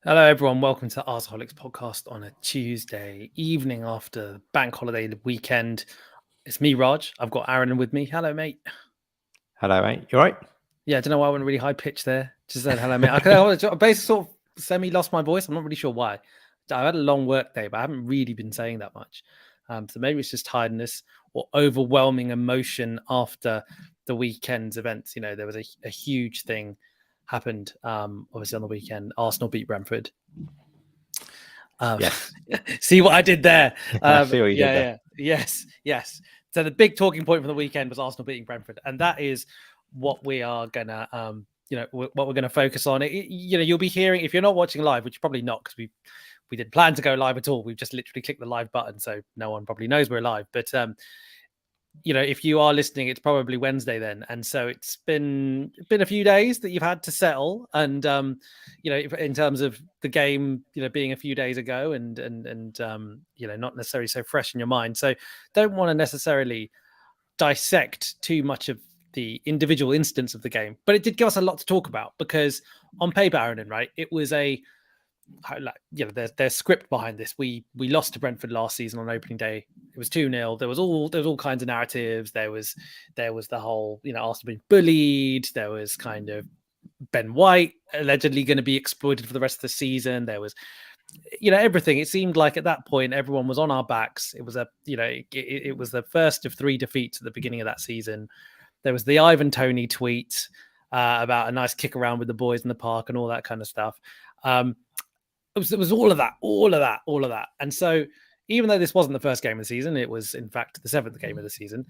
Hello, everyone. Welcome to Arseholics podcast on a Tuesday evening after bank holiday weekend. It's me, Raj. I've got Aaron with me. Hello, mate. Hello, mate. You all right? Yeah, I don't know why I went really high pitch there. Just said hello, mate. I basically sort of semi lost my voice. I'm not really sure why. I had a long work day, but I haven't really been saying that much. So maybe it's just tiredness or overwhelming emotion after the weekend's events. You know, there was a huge thing happened obviously on the weekend. Arsenal beat Brentford. Yes. See what I did there? I see what you did there. Yeah. Yes. So the big talking point from the weekend was Arsenal beating Brentford, and that is what we are gonna, what we're gonna focus on. You'll be hearing if you're not watching live, which you're probably not because we didn't plan to go live at all. We've just literally clicked the live button, so no one probably knows we're live. But if you are listening, it's probably Wednesday then, and so it's been a few days that you've had to settle, and in terms of the game, being a few days ago, and not necessarily so fresh in your mind. So don't want to necessarily dissect too much of the individual instance of the game, but it did give us a lot to talk about because on paper, Aaron, right, it was there's script behind this. We lost to Brentford last season on opening day. It was 2-0. There was all kinds of narratives. There was the whole, Arsenal being bullied. There was kind of Ben White allegedly going to be exploited for the rest of the season. There was, everything. It seemed like at that point everyone was on our backs. It was it was the first of 3 defeats at the beginning of that season. There was the Ivan Toney tweet about a nice kick around with the boys in the park and all that kind of stuff. It was all of that. And so even though this wasn't the first game of the season, it was in fact the 7th game of the season,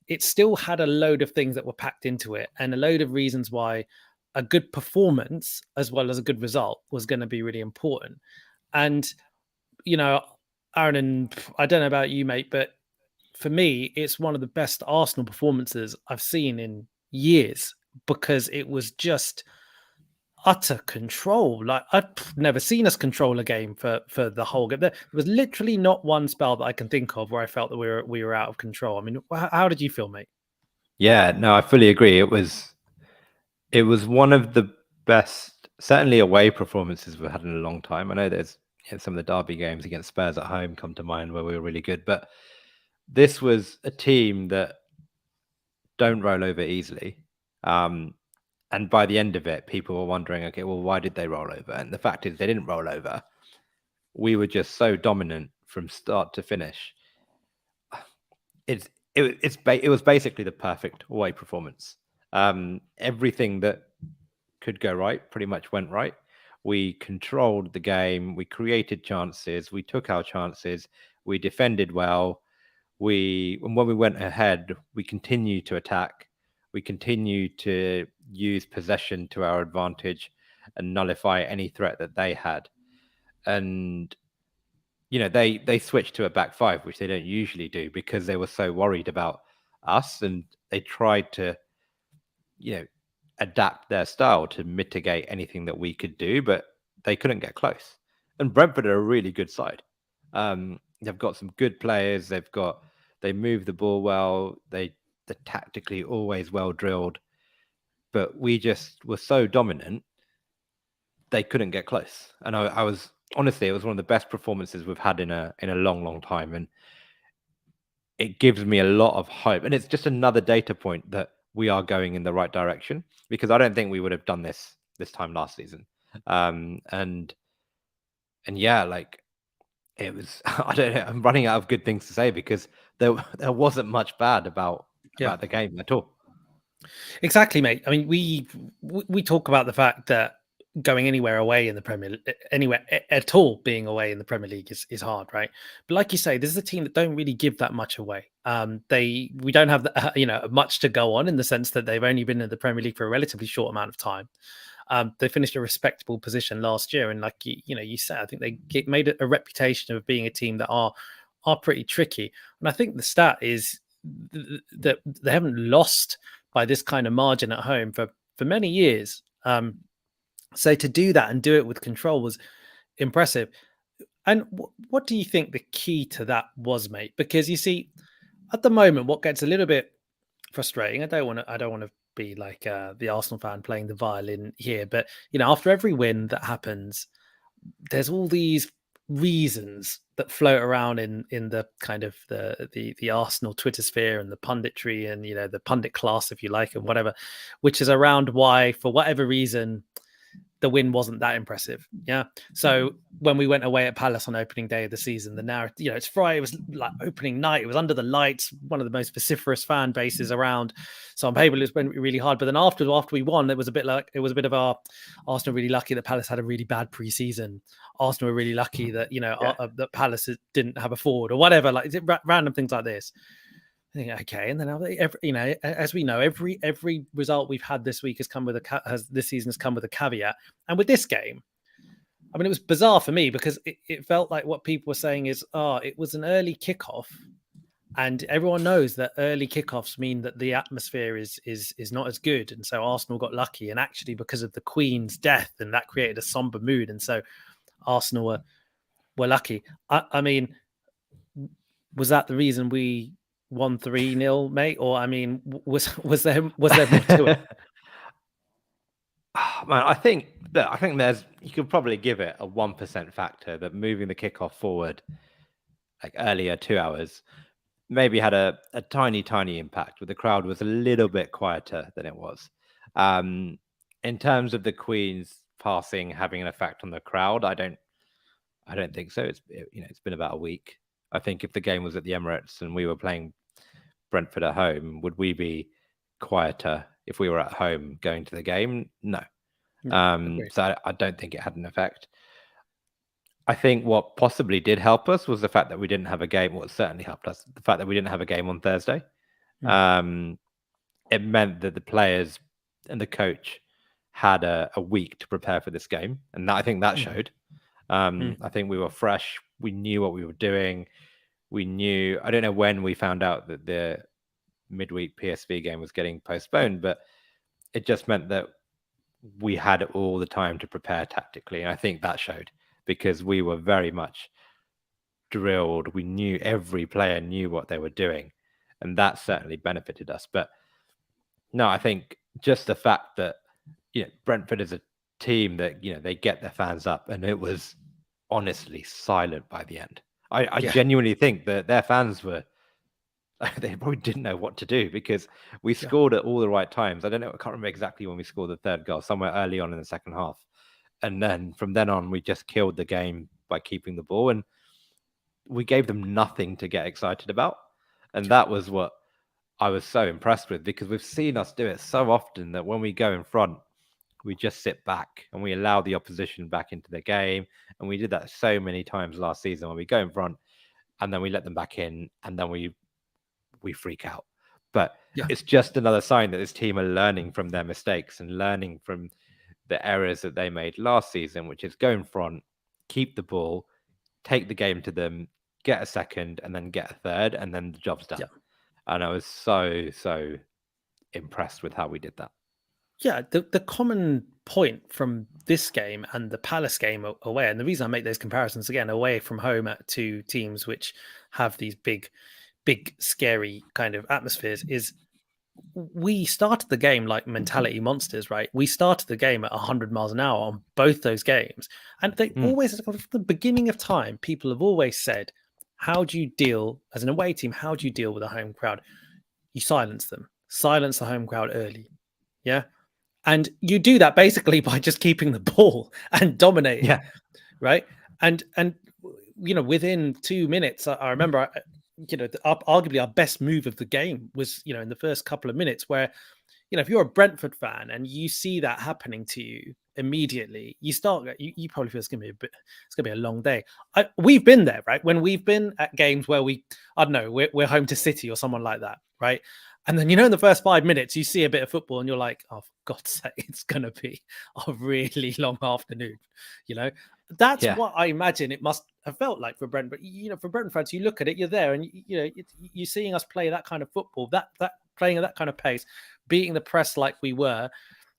it still had a load of things that were packed into it and a load of reasons why a good performance as well as a good result was going to be really important. And, Aaron, and I don't know about you, mate, but for me, it's one of the best Arsenal performances I've seen in years because it was just utter control. Like I've never seen us control a game for the whole game. There was literally not one spell that I can think of where I felt that we were out of control. I mean, how did you feel, mate? Yeah, no, I fully agree. It was one of the best, certainly away performances we've had in a long time. I know there's some of the derby games against Spurs at home come to mind where we were really good, but this was a team that don't roll over easily. And by the end of it, people were wondering, okay, well, why did they roll over? And the fact is, they didn't roll over. We were just so dominant from start to finish. It was basically the perfect away performance. Everything that could go right pretty much went right. We controlled the game. We created chances. We took our chances. We defended well. When we went ahead, we continued to attack. We continued to use possession to our advantage and nullify any threat that they had. And they switched to a back 5, which they don't usually do because they were so worried about us, and they tried to adapt their style to mitigate anything that we could do, but they couldn't get close. And Brentford are a really good side. They've got some good players. They move the ball well. They're tactically always well drilled, but we just were so dominant they couldn't get close. And I was honestly, it was one of the best performances we've had in a long time, and it gives me a lot of hope. And it's just another data point that we are going in the right direction, because I don't think we would have done this time last season. And yeah, like it was. I don't know. I'm running out of good things to say because there wasn't much bad about the game at all. Exactly, mate. I mean, we talk about the fact that going anywhere away in the Premier, anywhere at all, being away in the Premier League is hard, right? But like you say, this is a team that don't really give that much away. We don't have much to go on in the sense that they've only been in the Premier League for a relatively short amount of time. They finished a respectable position last year, and like you said, I think they made a reputation of being a team that are pretty tricky. And I think the stat is that they haven't lost by this kind of margin at home for many years. So to do that and do it with control was impressive. And what do you think the key to that was, mate? Because you see, at the moment, what gets a little bit frustrating, I don't want to be like the Arsenal fan playing the violin here, but after every win that happens, there's all these reasons that float around in the kind of the Arsenal Twitter sphere and the punditry and the pundit class, if you like, and whatever, which is around why, for whatever reason, the win wasn't that impressive. Yeah. So when we went away at Palace on opening day of the season, the narrative, it's Friday, it was like opening night, it was under the lights, one of the most vociferous fan bases around. So on paper, it was really hard. But then after we won, it was a bit of our Arsenal really lucky that Palace had a really bad pre-season. Arsenal were really lucky that, that Palace didn't have a forward or whatever, like random things like this. I think, okay, and then as we know, every result we've had this week this season has come with a caveat. And with this game, I mean, it was bizarre for me because it felt like what people were saying is, it was an early kickoff, and everyone knows that early kickoffs mean that the atmosphere is not as good, and so Arsenal got lucky, and actually because of the Queen's death, and that created a somber mood, and so Arsenal were lucky. I mean, was that the reason we won 3-0, mate? Or I mean, was there more to it? Man, I think there's, you could probably give it a 1% factor that moving the kickoff forward like earlier 2 hours maybe had a tiny impact, but the crowd was a little bit quieter than it was. In terms of the Queen's passing having an effect on the crowd, I don't think so. It's been about a week. I think if the game was at the Emirates and we were playing Brentford at home, would we be quieter if we were at home going to the game? No. So I don't think it had an effect. I think what possibly did help us was the fact that we didn't have a game. What certainly helped us, the fact that we didn't have a game on Thursday. It meant that the players and the coach had a week to prepare for this game, and I think that showed. I think we were fresh. We knew what we were doing. We knew, I don't know when we found out that the midweek PSV game was getting postponed, but it just meant that we had all the time to prepare tactically. And I think that showed because we were very much drilled. We knew, every player knew what they were doing, and that certainly benefited us. But no, I think just the fact that, Brentford is a team that, they get their fans up, and it was honestly silent by the end. I genuinely think that their fans were, they probably didn't know what to do because we scored at all the right times. I don't know, I can't remember exactly when we scored the third goal, somewhere early on in the second half. And then from then on, we just killed the game by keeping the ball, and we gave them nothing to get excited about. And that was what I was so impressed with, because we've seen us do it so often that when we go in front, we just sit back and we allow the opposition back into the game. And we did that so many times last season when we go in front and then we let them back in and then we freak out. But it's just another sign that this team are learning from their mistakes and learning from the errors that they made last season, which is go in front, keep the ball, take the game to them, get a second, and then get a third, and then the job's done. And I was so impressed with how we did that. Yeah, the common point from this game and the Palace game away, and the reason I make those comparisons again, away from home at two teams which have these big, scary kind of atmospheres, is we started the game like mentality monsters, right? We started the game at 100 miles an hour on both those games. And they always, from the beginning of time, people have always said, how do you deal, as an away team, how do you deal with a home crowd? You silence them. Silence the home crowd early. Yeah? And you do that basically by just keeping the ball and dominating, right? And within 2 minutes, I remember, arguably our best move of the game was, in the first couple of minutes where, if you're a Brentford fan and you see that happening to you immediately, you probably feel it's going to be a long day. We've been there, right? When we've been at games where we're home to City or someone like that, right? And then, in the first 5 minutes, you see a bit of football and you're like, oh, for God's sake, it's going to be a really long afternoon. That's what I imagine it must have felt like for Brentford. For Brentford fans, you look at it, you're there, and you're seeing us play that kind of football, that playing at that kind of pace, beating the press like we were.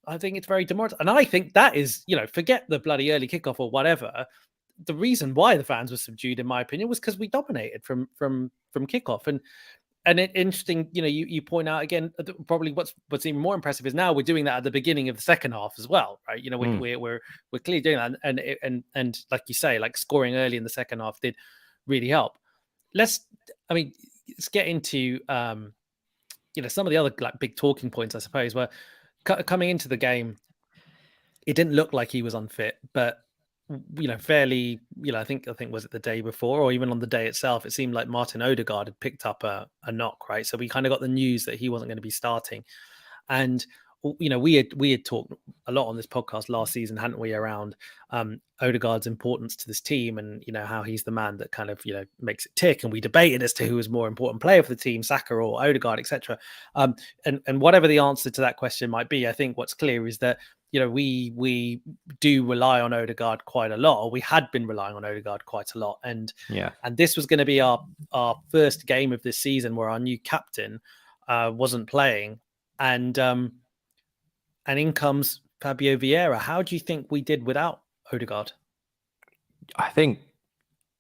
I think it's very demoralizing. And I think that is, forget the bloody early kickoff or whatever. The reason why the fans were subdued, in my opinion, was because we dominated from kickoff. And interesting, you point out again, probably what's even more impressive is now we're doing that at the beginning of the second half as well, right? We're clearly doing that, and like you say, like scoring early in the second half did really help. Let's get into some of the other like big talking points, I suppose, were coming into the game. It didn't look like he was unfit, but fairly, I think was it the day before or even on the day itself, it seemed like Martin Odegaard had picked up a knock, right? So we kind of got the news that he wasn't going to be starting. And we had talked a lot on this podcast last season, hadn't we, around Odegaard's importance to this team, and how he's the man that kind of makes it tick. And we debated as to who was more important player for the team, Saka or Odegaard, etc. And whatever the answer to that question might be, I think what's clear is that we do rely on Odegaard quite a lot, or we had been relying on Odegaard quite a lot, and this was going to be our first game of this season where our new captain wasn't playing. And in comes Fabio Vieira. How do you think we did without Odegaard? I think,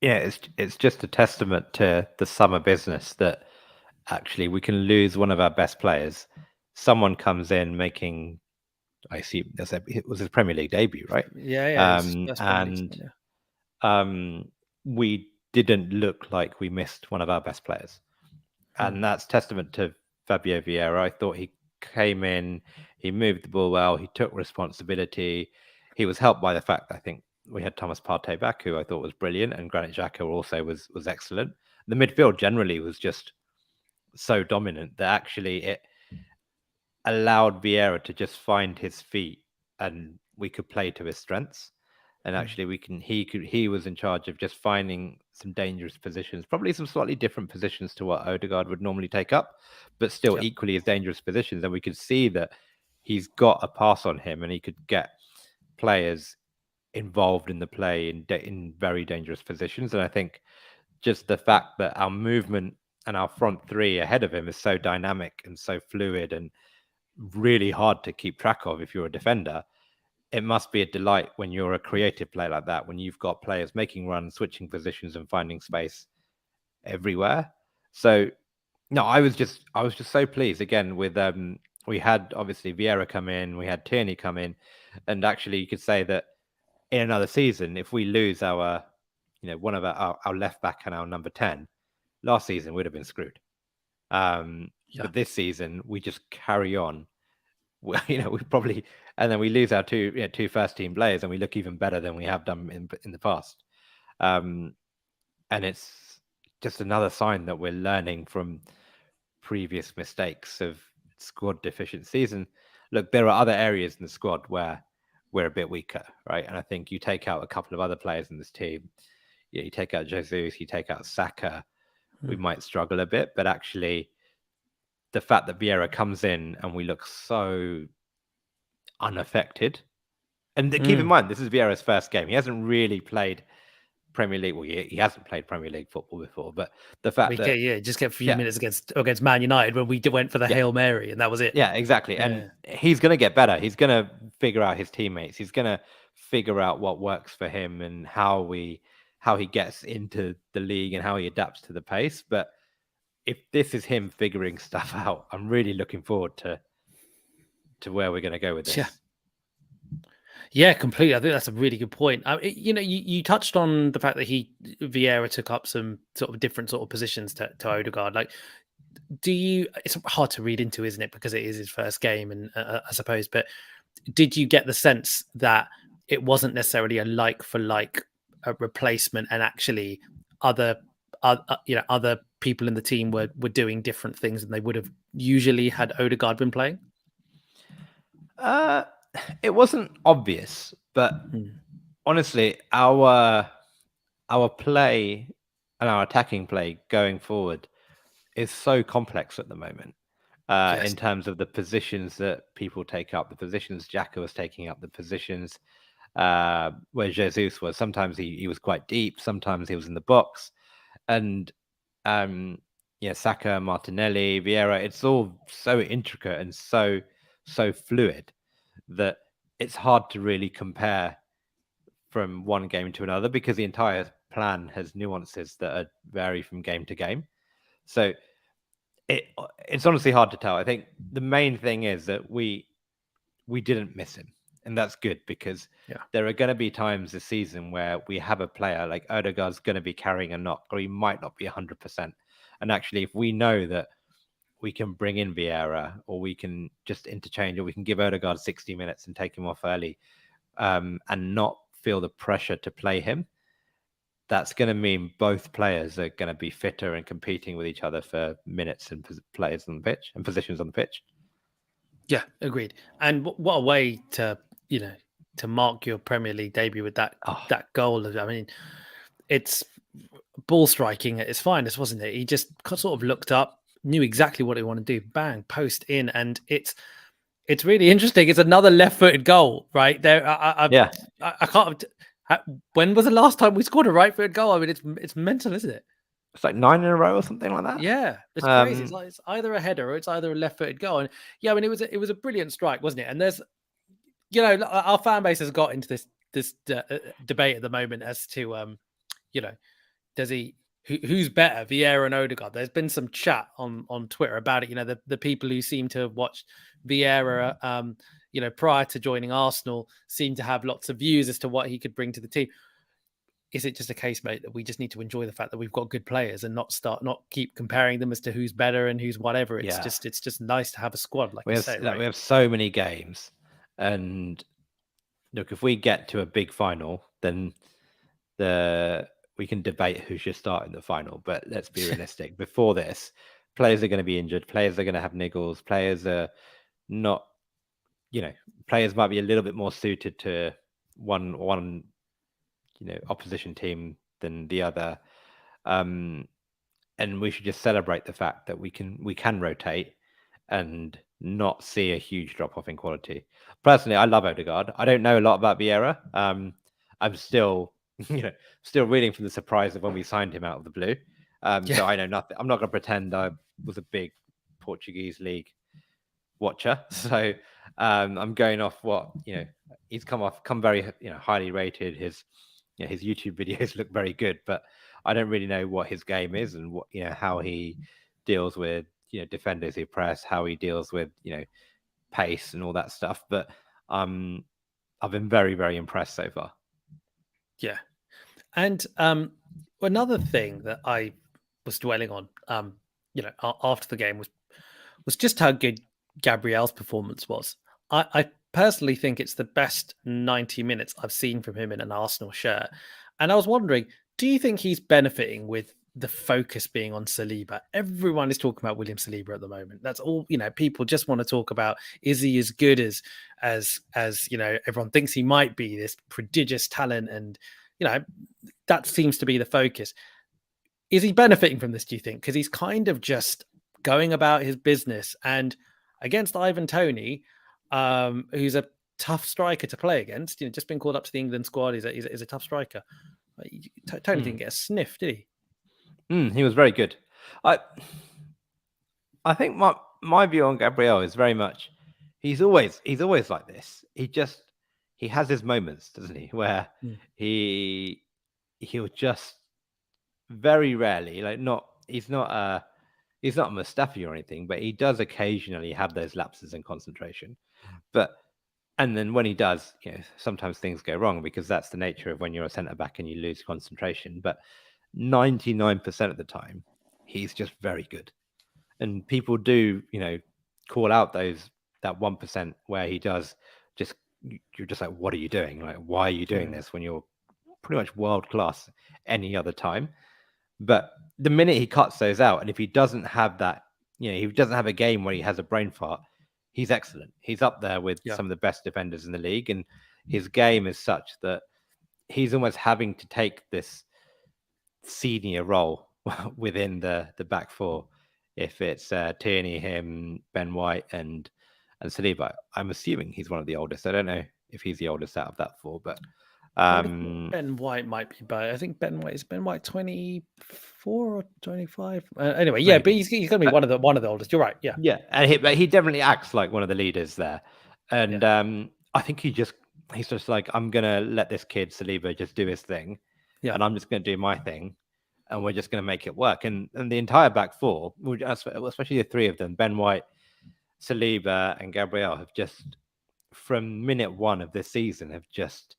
it's just a testament to the summer business that actually we can lose one of our best players. Someone comes in making, I see, it was his Premier League debut, right? Yeah. We didn't look like we missed one of our best players. And that's testament to Fabio Vieira. I thought he came in, he moved the ball well, he took responsibility. He was helped by the fact that I think we had Thomas Partey back, who I thought was brilliant, and Granit Xhaka also was excellent. The midfield generally was just so dominant that actually it allowed Vieira to just find his feet, and we could play to his strengths. And actually he was in charge of just finding some dangerous positions, probably some slightly different positions to what Odegaard would normally take up, but still equally as dangerous positions. And we could see that he's got a pass on him, and he could get players involved in the play in very dangerous positions. And I think just the fact that our movement and our front three ahead of him is so dynamic and so fluid and really hard to keep track of if you're a defender, it must be a delight when you're a creative player like that, when you've got players making runs, switching positions and finding space everywhere. So no, I was just so pleased again with we had obviously Vieira come in, we had Tierney come in, and actually you could say that in another season, if we lose our one of our left back and our number 10, last season we'd have been screwed. But this season we just carry on. We probably, and then we lose our two first team players, and we look even better than we have done in the past. And it's just another sign that we're learning from previous mistakes of squad deficiencies. And look, there are other areas in the squad where we're a bit weaker, right? And I think you take out a couple of other players in this team. You take out Jesus, you take out Saka, we might struggle a bit, but actually the fact that Vieira comes in and we look so unaffected. And keep in mind, this is Vieira's first game. He hasn't really played Premier League. Well, he hasn't played Premier League football before, but the fact that just get a few minutes against Man United when we went for the Hail Mary, and that was it. Yeah, exactly. Yeah. And he's going to get better. He's going to figure out his teammates. He's going to figure out what works for him and how he gets into the league and how he adapts to the pace. But if this is him figuring stuff out, I'm really looking forward to where we're going to go with this. Yeah, completely. I think that's a really good point. You touched on the fact that Vieira took up some sort of different sort of positions to Odegaard. Like, it's hard to read into, isn't it? Because it is his first game, and I suppose. But did you get the sense that it wasn't necessarily a like for like replacement, and actually other people in the team were doing different things than they would have usually had Odegaard been playing? It wasn't obvious, but honestly, our play and our attacking play going forward is so complex at the moment. In terms of the positions that people take up, the positions Xhaka was taking up, the positions where Jesus was. Sometimes he was quite deep, sometimes he was in the box. And Saka, Martinelli, Vieira, it's all so intricate and so fluid that it's hard to really compare from one game to another, because the entire plan has nuances that vary from game to game. So it's honestly hard to tell. I think the main thing is that we didn't miss him, and that's good because there are going to be times this season where we have a player like Odegaard's going to be carrying a knock, or he might not be 100%. And actually, if we know that we can bring in Vieira, or we can just interchange, or we can give Odegaard 60 minutes and take him off early, and not feel the pressure to play him, that's going to mean both players are going to be fitter and competing with each other for minutes and players on the pitch and positions on the pitch. Yeah, agreed. And what a way to mark your Premier League debut with that goal. I mean, it's ball striking at its finest, wasn't it? He just sort of looked up, knew exactly what he wanted to do, bang, post in, and it's really interesting. It's another left-footed goal, right there. I can't. When was the last time we scored a right-footed goal? I mean, it's mental, isn't it? It's like 9 in a row or something like that. Yeah, it's crazy. It's either a header or it's either a left-footed goal. And yeah, I mean, it was a brilliant strike, wasn't it? And there's, our fan base has got into this debate at the moment as to, does he who's better, Vieira and Odegaard? There's been some chat on Twitter about it. The people who seem to have watched Vieira, prior to joining Arsenal, seem to have lots of views as to what he could bring to the team. Is it just a case, mate, that we just need to enjoy the fact that we've got good players and not keep comparing them as to who's better and who's whatever? It's just nice to have a squad, like we have so many games, and look, if we get to a big final, then we can debate who should start in the final. But let's be realistic. Before this, players are going to be injured. Players are going to have niggles. Players are not, players might be a little bit more suited to one opposition team than the other, and we should just celebrate the fact that we can rotate and not see a huge drop off in quality. Personally, I love Odegaard. I don't know a lot about Vieira. I'm still reeling from the surprise of when we signed him out of the blue. So I know nothing. I'm not going to pretend I was a big Portuguese league watcher. So I'm going off what he's come very highly rated. His YouTube videos look very good, but I don't really know what his game is and what how he deals with defenders who press, how he deals with pace and all that stuff. But I've been very, very impressed so far. Yeah, and another thing that I was dwelling on, after the game was just how good Gabriel's performance was. I personally think it's the best 90 minutes I've seen from him in an Arsenal shirt. And I was wondering, do you think he's benefiting with the focus being on Saliba? Everyone is talking about William Saliba at the moment. That's all, people just want to talk about, is he as good as everyone thinks he might be, this prodigious talent? And, that seems to be the focus. Is he benefiting from this, do you think? Because he's kind of just going about his business, and against Ivan Toney, who's a tough striker to play against, just been called up to the England squad. He's a tough striker. Toney didn't get a sniff, did he? He was very good. I think my view on Gabriel is very much he's always like this. He has his moments, doesn't he, where he'll just very rarely, he's not a Mustafi or anything, but he does occasionally have those lapses in concentration. And then when he does, sometimes things go wrong, because that's the nature of when you're a centre back and you lose concentration. But 99% of the time, he's just very good. And people do, call out that 1% where he does you're just like, what are you doing? Like, why are you doing this when you're pretty much world class any other time? But the minute he cuts those out, and if he doesn't have that, he doesn't have a game where he has a brain fart, he's excellent. He's up there with some of the best defenders in the league, and his game is such that he's almost having to take this senior role within the back four. If it's Tierney, him, Ben White, and Saliba, I'm assuming he's one of the oldest. I don't know if he's the oldest out of that four, but Ben White might be, but I think Ben White 24 or 25. Anyway, yeah, but he's going to be one of the oldest. You're right. Yeah, and he definitely acts like one of the leaders there, and I think he's just like, I'm going to let this kid Saliba just do his thing, and I'm just going to do my thing, and we're just going to make it work. And the entire back four, especially the three of them, Ben White, Saliba, and Gabriel, have just, from minute one of this season, have just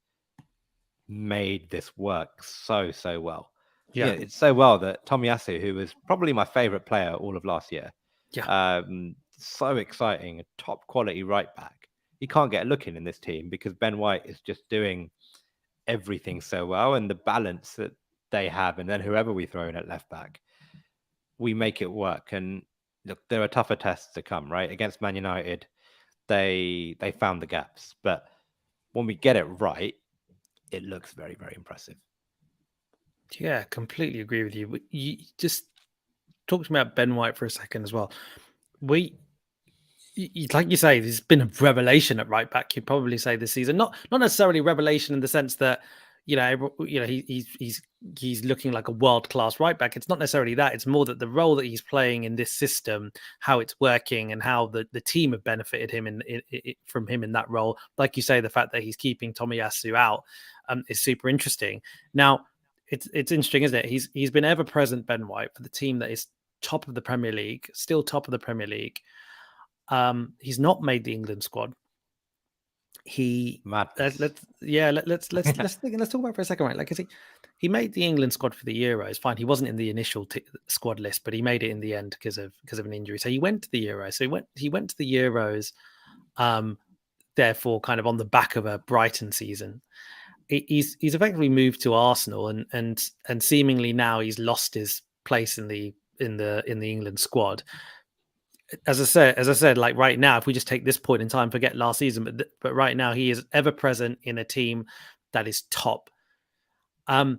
made this work so well. Yeah. It's so well that Tomiyasu, who was probably my favorite player all of last year, so exciting, a top quality right back, he can't get a look in this team because Ben White is just doing everything so well, and the balance that they have, and then whoever we throw in at left back, we make it work. And look, there are tougher tests to come, right? Against Man United, they found the gaps, but when we get it right, it looks very, very impressive. Yeah, completely agree with you. You just talk to me about Ben White for a second as well. Like you say, there's been a revelation at right back. You'd probably say this season, not necessarily revelation in the sense that he's looking like a world class right back. It's not necessarily that. It's more that the role that he's playing in this system, how it's working, and how the team have benefited him from him in that role. Like you say, the fact that he's keeping Tomiyasu out is super interesting. Now, it's interesting, isn't it? He's been ever present, Ben White, for the team that is top of the Premier League, still top of the Premier League. He's not made the England squad. Let's talk about it for a second, right? Like, he made the England squad for the Euros. Fine, he wasn't in the initial squad list, but he made it in the end because of an injury. So he went to the Euros. So he went to the Euros. Therefore, kind of on the back of a Brighton season, he's effectively moved to Arsenal, and seemingly now he's lost his place in the England squad. As I said, like right now, if we just take this point in time, forget last season, but right now he is ever present in a team that is top. The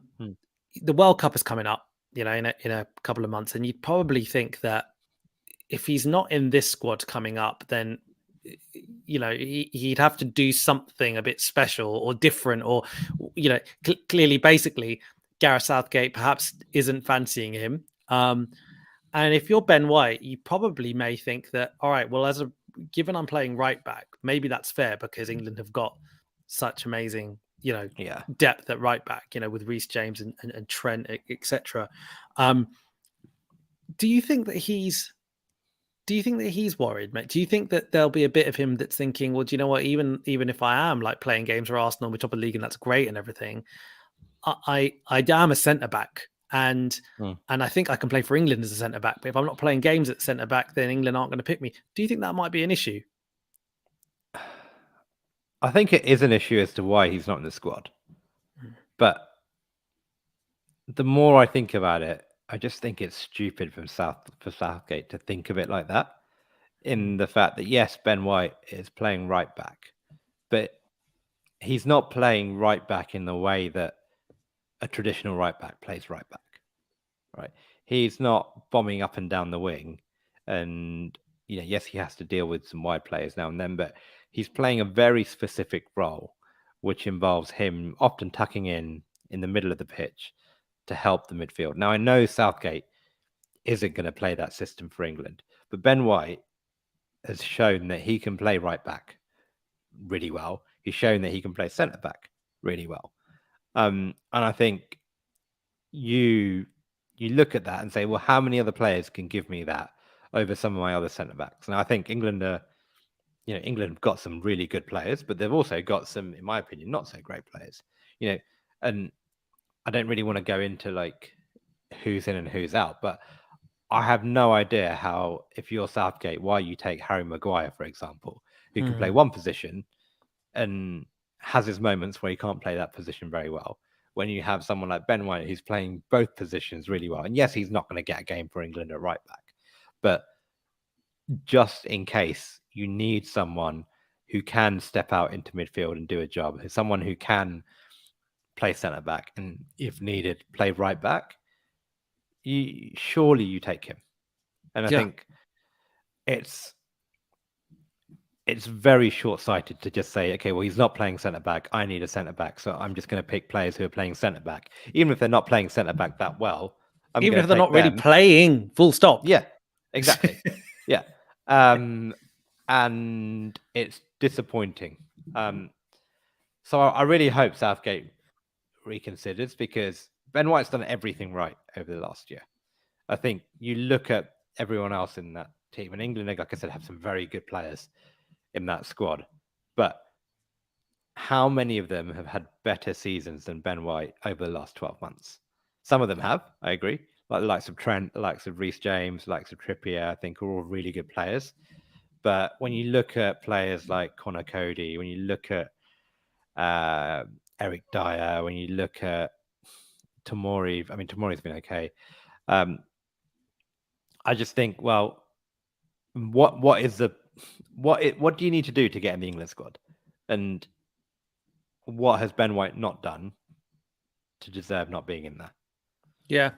World Cup is coming up, in a couple of months, and you'd probably think that if he's not in this squad coming up, then he'd have to do something a bit special or different, or clearly, basically, Gareth Southgate perhaps isn't fancying him. And if you're Ben White, you probably may think that, all right, well, given I'm playing right back, maybe that's fair because England have got such amazing, depth at right back, with Reece James and Trent, etc. Do you think that he's worried, mate? Do you think that there'll be a bit of him that's thinking, well, do you know what? Even if I am like playing games for Arsenal, we're top of the league, and that's great and everything, I am a centre back. And I think I can play for England as a centre back, but if I'm not playing games at centre back, then England aren't going to pick me. Do you think that might be an issue? I think it is an issue as to why he's not in the squad. But the more I think about it, I just think it's stupid for Southgate to think of it like that. In the fact that, yes, Ben White is playing right back, but he's not playing right back in the way that a traditional right back plays right back, right? He's not bombing up and down the wing, and yes, he has to deal with some wide players now and then, but he's playing a very specific role, which involves him often tucking in the middle of the pitch to help the midfield. Now, I know Southgate isn't going to play that system for England, but Ben White has shown that he can play right back really well. He's shown that he can play centre back really well. And I think you look at that and say, well, how many other players can give me that over some of my other centre backs? And I think England have got some really good players, but they've also got some, in my opinion, not so great players. And I don't really want to go into like who's in and who's out, but I have no idea how, if you're Southgate, why you take Harry Maguire, for example, who can play one position and has his moments where he can't play that position very well, when you have someone like Ben White who's playing both positions really well. And yes, he's not going to get a game for England at right back, but just in case you need someone who can step out into midfield and do a job, someone who can play centre back and, if needed, play right back, surely you take him. And I think it's very short-sighted to just say, okay, well, he's not playing centre-back, I need a centre-back, so I'm just going to pick players who are playing centre-back. Even if they're not playing centre-back that well, even if they're not really playing, full stop. Yeah, exactly. Yeah. And it's disappointing. So I really hope Southgate reconsiders, because Ben White's done everything right over the last year. I think you look at everyone else in that team, and England, like I said, have some very good players in that squad. But how many of them have had better seasons than Ben White over the last 12 months? Some of them have, I agree. Like the likes of Trent, the likes of Reece James, the likes of Trippier, I think are all really good players. But when you look at players like Connor Cody, when you look at Eric Dyer, when you look at Tomori, I mean, Tomori's been okay. I just think, well, what do you need to do to get in the England squad? And what has Ben White not done to deserve not being in there? Yeah,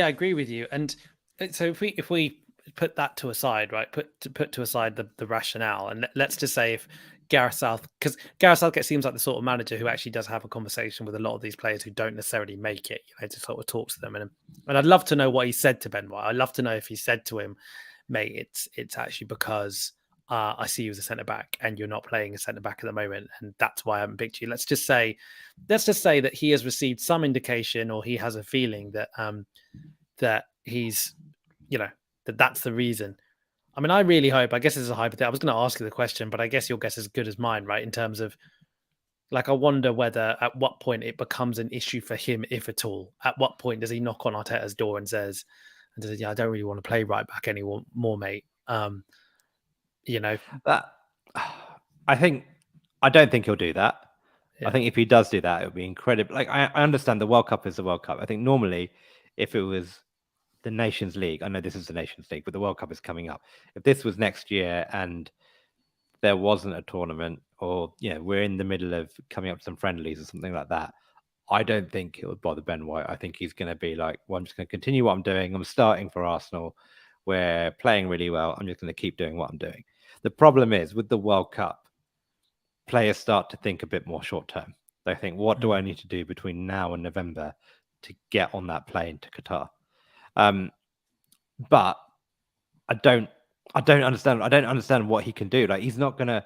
I agree with you. And so if we put that to aside, right, put to aside the rationale, and let's just say if because Gareth Southgate seems like the sort of manager who actually does have a conversation with a lot of these players who don't necessarily make it, to sort of talk to them, and I'd love to know what he said to Ben White. I'd love to know if he said to him, mate, it's actually because I see you as a centre back and you're not playing a centre back at the moment, and that's why I haven't picked you. Let's just say that he has received some indication, or he has a feeling that that he's, that's the reason. I mean, I really hope. I guess this is a hypothetical. I was going to ask you the question, but I guess your guess is as good as mine, right? In terms of, like, I wonder whether at what point it becomes an issue for him, if at all. At what point does he knock on Arteta's door and says, "Yeah, I don't really want to play right back anymore, mate." That I don't think he'll do that. Yeah. I think if he does do that, it would be incredible. Like I understand the World Cup is the World Cup. I think normally, if it was the Nations League, I know this is the Nations League, but the World Cup is coming up. If this was next year and there wasn't a tournament, or we're in the middle of coming up to some friendlies or something like that, I don't think it would bother Ben White. I think he's going to be like, well, I'm just going to continue what I'm doing. I'm starting for Arsenal. We're playing really well. I'm just going to keep doing what I'm doing. The problem is with the World Cup, players start to think a bit more short term. They think, what do I need to do between now and November to get on that plane to Qatar? But I don't understand. I don't understand what he can do. Like, he's not gonna,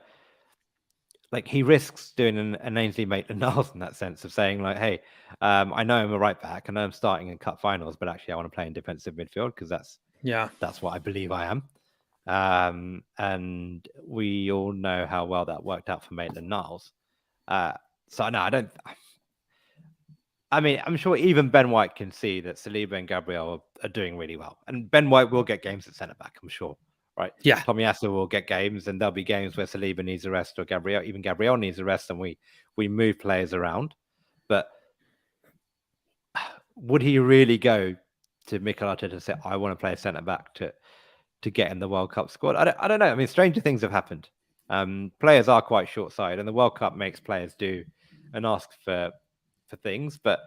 like, he risks doing an Ainsley Maitland-Niles in that sense of saying, like, hey, I know I'm a right back, I know I'm starting in cup finals, but actually I want to play in defensive midfield because that's what I believe I am. And we all know how well that worked out for Maitland-Niles. So no, I don't. I mean, I'm sure even Ben White can see that Saliba and Gabriel are doing really well, and Ben White will get games at centre back, I'm sure, right? Yeah. Tomiyasu will get games, and there'll be games where Saliba needs a rest, or Gabriel needs a rest, and we move players around. But would he really go to Mikel Arteta and say, "I want to play a centre back to get in the World Cup squad"? I don't know. I mean, stranger things have happened. Players are quite short-sighted, and the World Cup makes players do and ask for things. But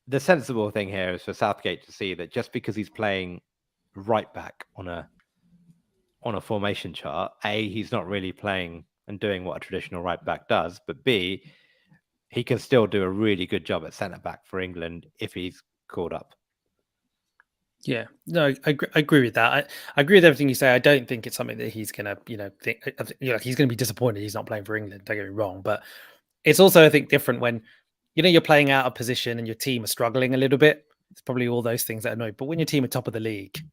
the sensible thing here is for Southgate to see that just because he's playing right back on a formation chart, A, he's not really playing and doing what a traditional right back does, but B, he can still do a really good job at centre back for England if he's called up. Yeah, no, I agree with that. I agree with everything you say. I don't think it's something that he's gonna, think. He's gonna be disappointed he's not playing for England. Don't get me wrong, but it's also, I think, different when you're playing out of position and your team are struggling a little bit. It's probably all those things that annoy. But when your team are top of the league,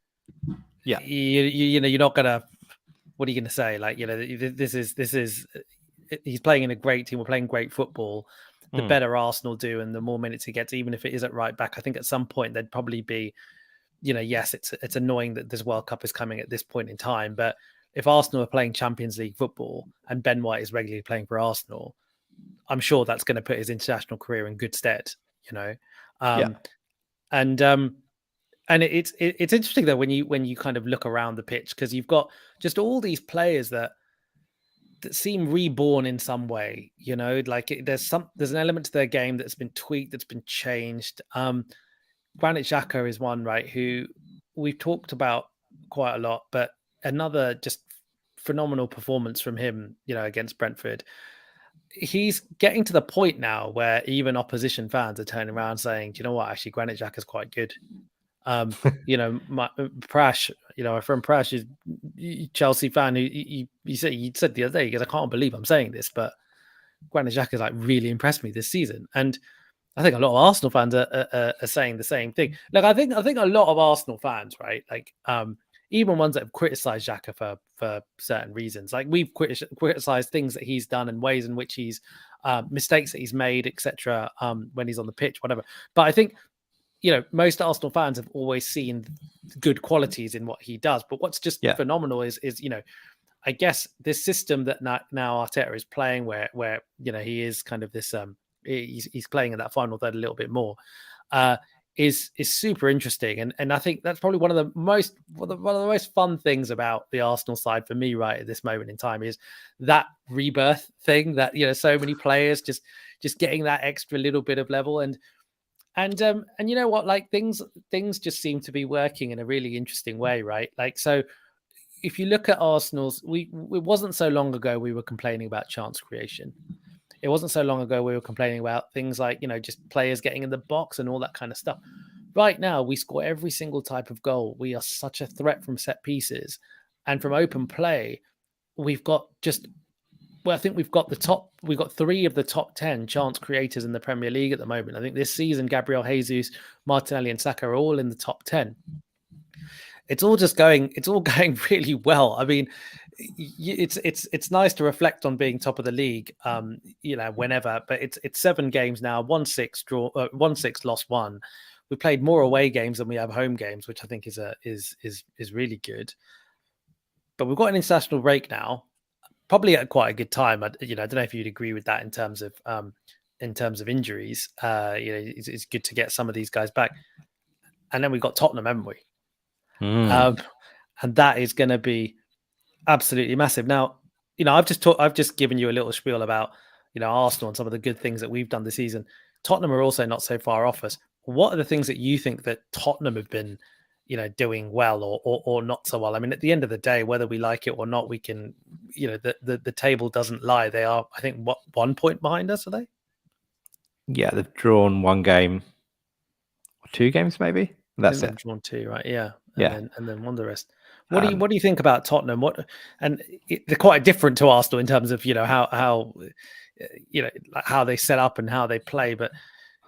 yeah, you're not gonna. What are you gonna say? Like, this is. He's playing in a great team. We're playing great football. The better Arsenal do, and the more minutes he gets, even if it is at right back, I think at some point there'd probably be. Yes, it's annoying that this World Cup is coming at this point in time, but if Arsenal are playing Champions League football and Ben White is regularly playing for Arsenal, I'm sure that's going to put his international career in good stead. And it's interesting though when you kind of look around the pitch, because you've got just all these players that seem reborn in some way. Like there's an element to their game that's been tweaked, that's been changed. Granit Xhaka is one, right, who we've talked about quite a lot, but another just phenomenal performance from him, against Brentford. He's getting to the point now where even opposition fans are turning around saying, "Do you know what? Actually, Granit Xhaka is quite good." My Prash, our friend Prash is a Chelsea fan. He said the other day, he goes, "I can't believe I'm saying this, but Granit Xhaka has like really impressed me this season." And I think a lot of Arsenal fans are saying the same thing. Like I think a lot of Arsenal fans, right? Like even ones that have criticised Xhaka for certain reasons, like we've criticised things that he's done and ways in which he's mistakes that he's made, etc. When he's on the pitch, whatever. But I think most Arsenal fans have always seen good qualities in what he does. But what's just phenomenal is I guess this system that now Arteta is playing, where he is kind of this he's playing in that final third a little bit more, is super interesting, and I think that's probably one of the most fun things about the Arsenal side for me right at this moment in time is that rebirth thing that so many players just getting that extra little bit of level and you know what, like things just seem to be working in a really interesting way, right? Like so. If you look at Arsenal's, it wasn't so long ago we were complaining about chance creation. It wasn't so long ago we were complaining about things like, just players getting in the box and all that kind of stuff. Right now, we score every single type of goal. We are such a threat from set pieces. And from open play, we've got I think we've got 3 of the top 10 chance creators in the Premier League at the moment. I think this season, Gabriel Jesus, Martinelli and Saka are all in the top 10. It's all going really well. I mean, it's nice to reflect on being top of the league, whenever. But it's 7 games now, 1-6 draw, 1-6 lost 1. We played more away games than we have home games, which I think is really good. But we've got an international break now, probably at quite a good time. I don't know if you'd agree with that in terms of injuries. It's good to get some of these guys back, and then we've got Tottenham, haven't we? And that is going to be absolutely massive. Now, I've just given you a little spiel about, Arsenal and some of the good things that we've done this season. Tottenham are also not so far off us. What are the things that you think that Tottenham have been, doing well or not so well? I mean, at the end of the day, whether we like it or not, we can, the table doesn't lie. They are, I think, 1 point behind us, are they? Yeah, they've drawn 1 game, 2 games maybe. That's it. Drawn 2, right? Yeah. And then won the rest. What do you think about Tottenham? They're quite different to Arsenal in terms of how they set up and how they play. But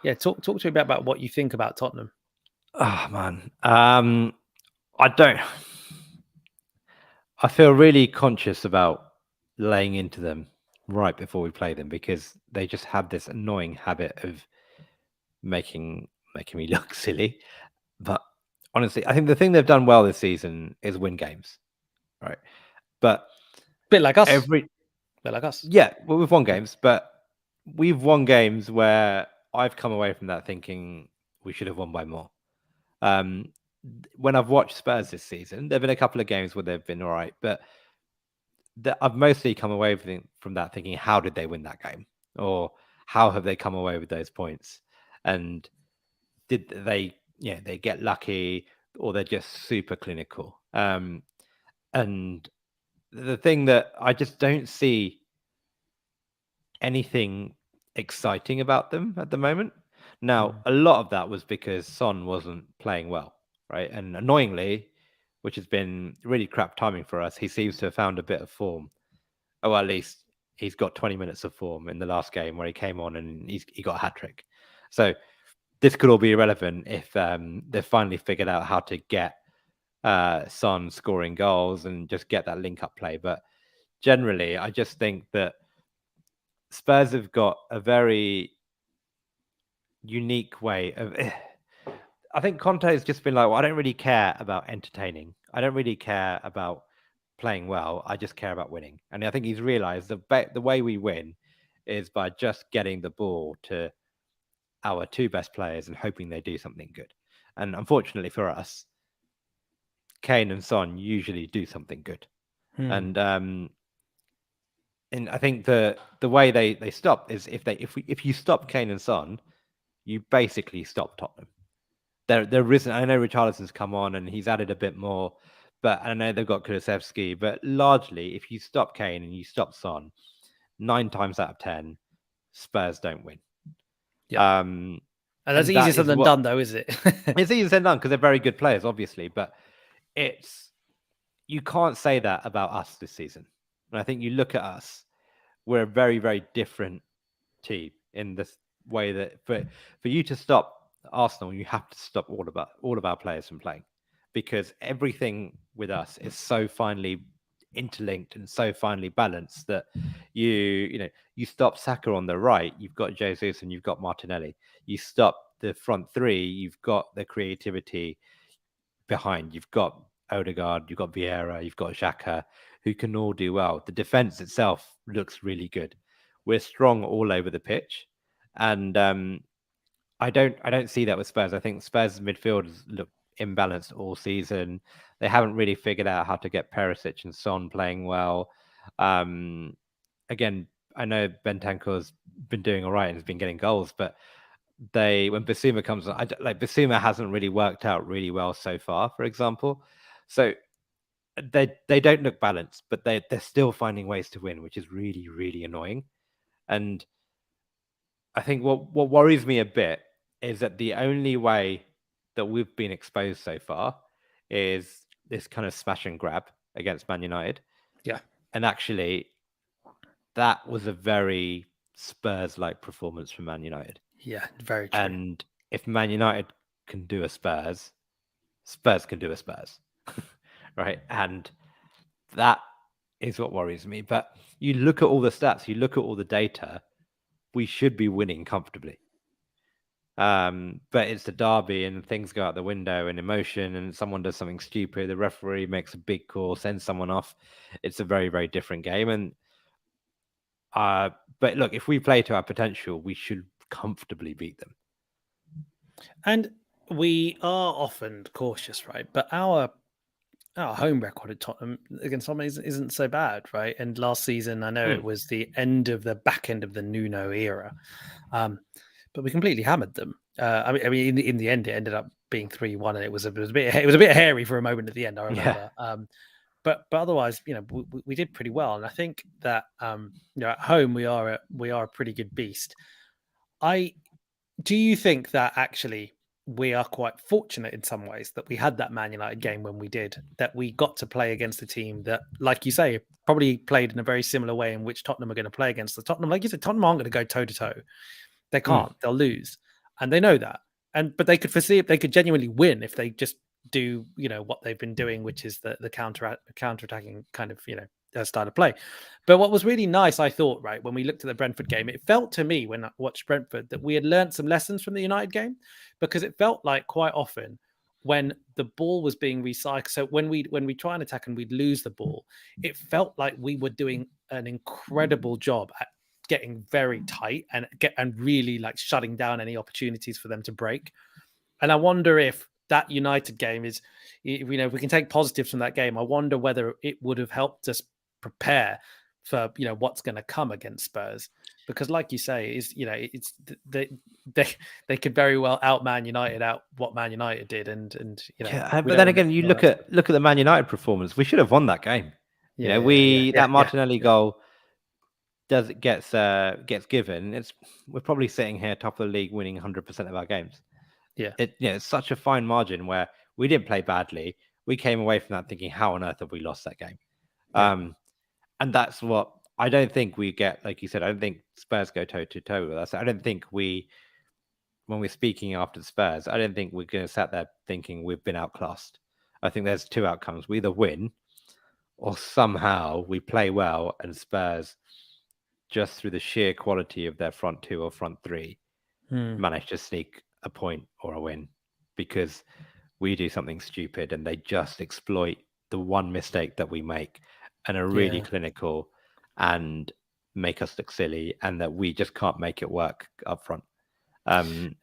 yeah, talk to me about what you think about Tottenham. Oh man, I feel really conscious about laying into them right before we play them because they just have this annoying habit of making me look silly. But honestly, I think the thing they've done well this season is win games, right? But bit like us. Yeah, well, we've won games, but we've won games where I've come away from that thinking we should have won by more. When I've watched Spurs this season, there've been a couple of games where they've been all right, but I've mostly come away from that thinking, how did they win that game? Or how have they come away with those points? And did they get lucky, or they're just super clinical? And the thing that I just don't see anything exciting about them at the moment. Now, a lot of that was because Son wasn't playing well, right? And annoyingly, which has been really crap timing for us, he seems to have found a bit of form. Oh, at least he's got 20 minutes of form in the last game where he came on and he got a hat-trick. So this could all be irrelevant if they've finally figured out how to get Son scoring goals and just get that link-up play. But generally, I just think that Spurs have got a very unique way of... I think Conte has just been like, well, I don't really care about entertaining. I don't really care about playing well. I just care about winning. And I think he's realized the way we win is by just getting the ball to our 2 best players and hoping they do something good. And unfortunately for us, Kane and Son usually do something good. And I think the way they stop is if you stop Kane and Son, you basically stop Tottenham. There isn't. I know Richarlison's come on and he's added a bit more, but I know they've got Kulusevski. But largely, if you stop Kane and you stop Son, 9 times out of 10, Spurs don't win. Yeah. And that's easier said than done, though, is it? It's easier said than done because they're very good players, obviously. But you can't say that about us this season. And I think you look at us, we're a very, very different team in this way that for you to stop Arsenal, you have to stop all of our players from playing, because everything with us is so finely interlinked and so finely balanced that you stop Saka on the right, you've got Jesus and you've got Martinelli. You stop the front three, you've got the creativity behind. You've got Odegaard, you've got Vieira, you've got Xhaka, who can all do well. The defense itself looks really good. We're strong all over the pitch, and I don't see that with Spurs. I think Spurs midfielders look imbalanced all season. They haven't really figured out how to get Perisic and Son playing well. Again, I know Bentancur's been doing all right and has been getting goals, but when Basuma comes on, Basuma hasn't really worked out really well so far, for example. So they don't look balanced, but they're still finding ways to win, which is really, really annoying. And I think what worries me a bit is that the only way that we've been exposed so far is this kind of smash and grab against Man United. Yeah. And actually, that was a very Spurs-like performance from Man United. Yeah, very true. And if Man United can do a Spurs, Spurs can do a Spurs. Right? And that is what worries me. But you look at all the stats, you look at all the data, we should be winning comfortably. But it's the derby and things go out the window and emotion, and someone does something stupid, the referee makes a big call, sends someone off. It's a very, very different game. And but look, if we play to our potential, we should comfortably beat them. And we are often cautious, right? But our home record at Tottenham against Tottenham isn't so bad, right? And last season, I know it was the back end of the Nuno era, but we completely hammered them. I mean, in the end, it ended up being 3-1, and it was a bit hairy for a moment at the end. I remember. Yeah. But otherwise, we did pretty well, and I think that at home we are a pretty good beast. Do you think that actually we are quite fortunate in some ways that we had that Man United game when we did, that we got to play against a team that, like you say, probably played in a very similar way in which Tottenham are going to play against the Tottenham. Like you said, Tottenham aren't going to go toe to toe. They can't. They'll lose, and they know that. But they could foresee if they could genuinely win if they just do what they've been doing, which is the counter-attacking kind of style of play. But what was really nice, I thought, right, when we looked at the Brentford game, it felt to me when I watched Brentford that we had learned some lessons from the United game, because it felt like quite often when the ball was being recycled, so when we try and attack and we'd lose the ball, it felt like we were doing an incredible job at getting very tight and really like shutting down any opportunities for them to break. And I wonder if that United game is, if we can take positives from that game, I wonder whether it would have helped us prepare for what's going to come against Spurs, because like you say, it's they could very well outman United out what Man United did, and but then again, you look at the Man United performance. We should have won that game. That Martinelli goal gets given. We're probably sitting here top of the league, winning 100% of our games. Yeah, it's such a fine margin where we didn't play badly. We came away from that thinking, how on earth have we lost that game? Yeah. And that's what I don't think we get. Like you said, I don't think Spurs go toe to toe with us. I don't think when we're speaking after the Spurs, I don't think we're going to sit there thinking we've been outclassed. I think there's two outcomes. We either win or somehow we play well and Spurs, just through the sheer quality of their front two or front three, manage to sneak a point or a win, because we do something stupid and they just exploit the one mistake that we make and are really clinical and make us look silly, and that we just can't make it work up front. I'd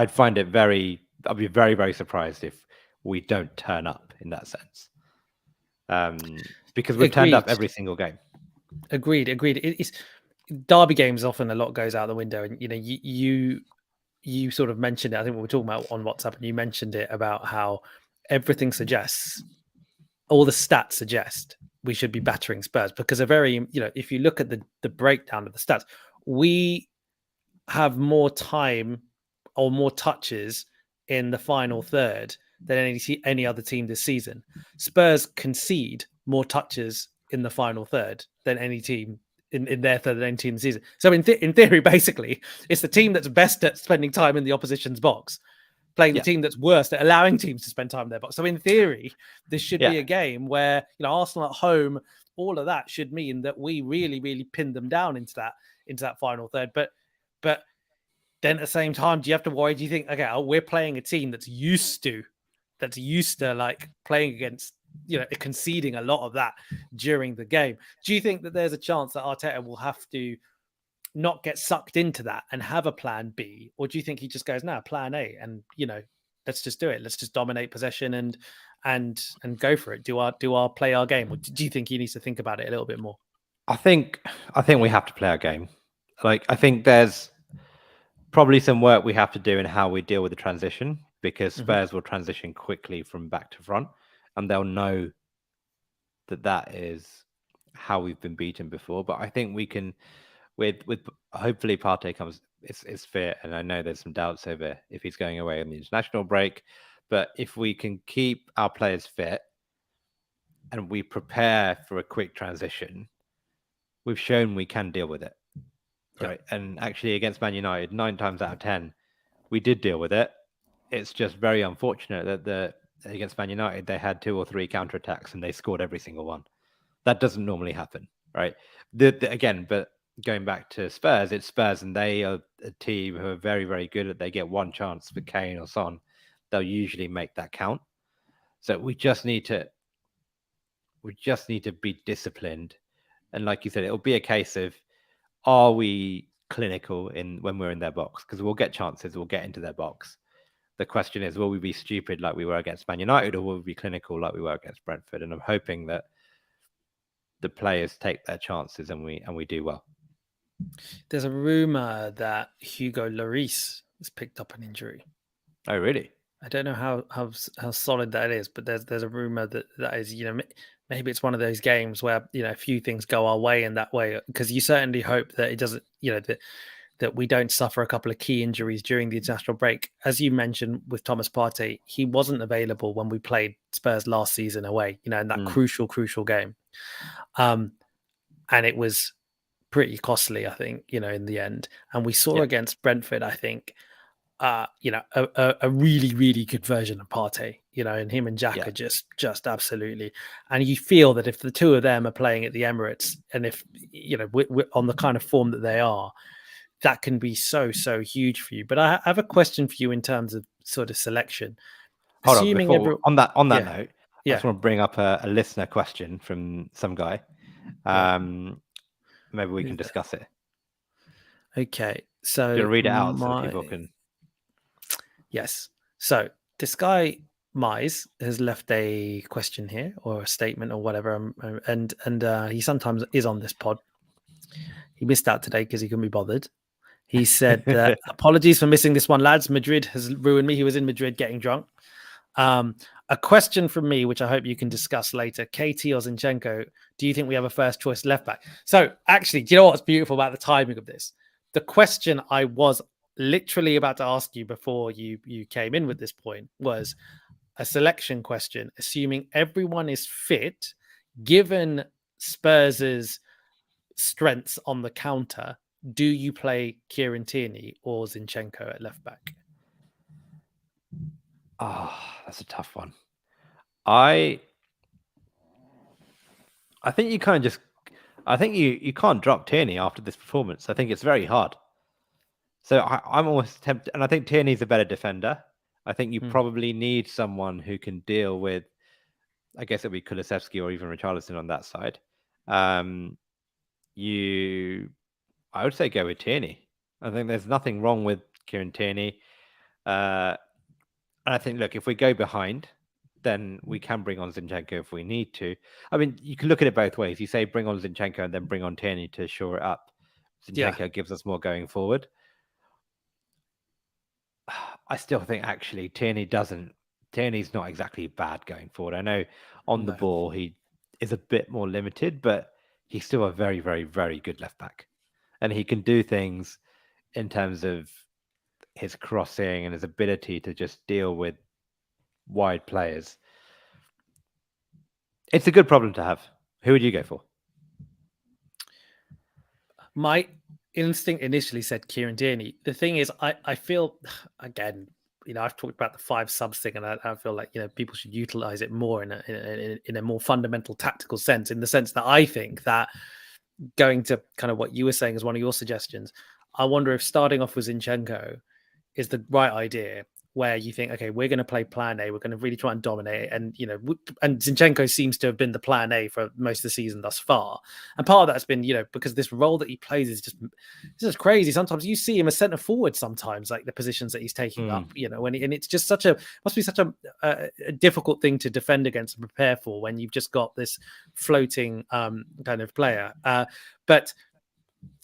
be very, very surprised if we don't turn up in that sense, because we've turned up every single game. Agreed. It's derby games, often a lot goes out the window, and you sort of mentioned it. I think we were talking about on WhatsApp, and you mentioned it about how everything suggests, all the stats suggest we should be battering Spurs, because if you look at the breakdown of the stats, we have more time or more touches in the final third than any other team this season. Spurs concede more touches in the final third than any team in their third and 18th season. So in theory, basically, it's the team that's best at spending time in the opposition's box playing the team that's worst at allowing teams to spend time in their box. So in theory, this should be a game where, you know, Arsenal at home, all of that should mean that we really, really pin them down into that final third. But then at the same time, do you have to worry? Do you think, okay, we're playing a team that's used to like playing against, you know, conceding a lot of that during the game? Do you think that there's a chance that Arteta will have to not get sucked into that and have a plan B, or do you think he just goes, no, plan A, and, you know, let's just do it, let's just dominate possession and go for it, do our play our game? Or do you think he needs to think about it a little bit more? I think we have to play our game. Like, I think there's probably some work we have to do in how we deal with the transition, because Spurs will transition quickly from back to front, and they'll know that is how we've been beaten before. But I think we can, with hopefully Partey comes is fit, and I know there's some doubts over if he's going away on the international break, but if we can keep our players fit and we prepare for a quick transition, we've shown we can deal with it, right? And actually against Man United, 9 times out of 10 we did deal with it. It's just very unfortunate that against Man United they had 2 or 3 counterattacks and they scored every single one. That doesn't normally happen, right? Again, but going back to Spurs, it's Spurs, and they are a team who are very, very good at, they get one chance for Kane or Son, they'll usually make that count. So we just need to be disciplined. And like you said, it'll be a case of, are we clinical when we're in their box? Because we'll get chances, we'll get into their box. The question is, will we be stupid like we were against Man United, or will we be clinical like we were against Brentford? And I'm hoping that the players take their chances and we do well. There's a rumor that Hugo Lloris has picked up an injury. Oh, really? I don't know how solid that is, but there's a rumor that is, you know, maybe it's one of those games where, you know, a few things go our way in that way, because you certainly hope that it doesn't, you know, that we don't suffer a couple of key injuries during the international break. As you mentioned with Thomas Partey, he wasn't available when we played Spurs last season away, you know, in that crucial game. And it was pretty costly, I think, you know, in the end. And we saw against Brentford, I think, you know, a really, really good version of Partey, you know, and him and Jack are just absolutely. And you feel that if the two of them are playing at the Emirates, and if, you know, we're on the kind of form that they are, that can be so huge for you. But I have a question for you in terms of sort of selection. Hold on, on that note, I just want to bring up a listener question from some guy. Maybe we can discuss it. Okay, so do you read it out so that people can? Yes. So this guy Mize has left a question here, or a statement, or whatever, and he sometimes is on this pod. He missed out today because he couldn't be bothered. He said, apologies for missing this one, lads. Madrid has ruined me. He was in Madrid getting drunk. A question from me, which I hope you can discuss later. KT or Zinchenko, do you think we have a first choice left back? So actually, do you know what's beautiful about the timing of this? The question I was literally about to ask you before you came in with this point was a selection question, assuming everyone is fit, given Spurs's strengths on the counter. Do you play Kieran Tierney or Zinchenko at left back? Oh, that's a tough one. I think you kind of just, I think you can't drop Tierney after this performance. I think it's very hard. So I'm almost tempted, and I think Tierney's a better defender. I think you probably need someone who can deal with, I guess it'd be Kulusevski or even Richarlison on that side. I would say go with Tierney. I think there's nothing wrong with Kieran Tierney. And I think, look, if we go behind, then we can bring on Zinchenko if we need to. I mean, you can look at it both ways. You say bring on Zinchenko and then bring on Tierney to shore it up. Zinchenko gives us more going forward. I still think actually Tierney's not exactly bad going forward. I know on the ball he is a bit more limited, but he's still a very, very, very good left back. And he can do things in terms of his crossing and his ability to just deal with wide players. It's a good problem to have. Who would you go for? My instinct initially said Kieran Tierney. The thing is, I feel, again, I've talked about the 5 subs thing, and I feel like people should utilize it more in a more fundamental tactical sense. In the sense that I think that, going to kind of what you were saying as one of your suggestions, I wonder if starting off with Zinchenko is the right idea, where you think, okay, we're going to play plan A, we're going to really try and dominate, and and Zinchenko seems to have been the plan A for most of the season thus far, and part of that's been because this role that he plays is just crazy. Sometimes you see him as centre forward, sometimes like the positions that he's taking up, and it's just must be such a difficult thing to defend against and prepare for when you've just got this floating kind of player, but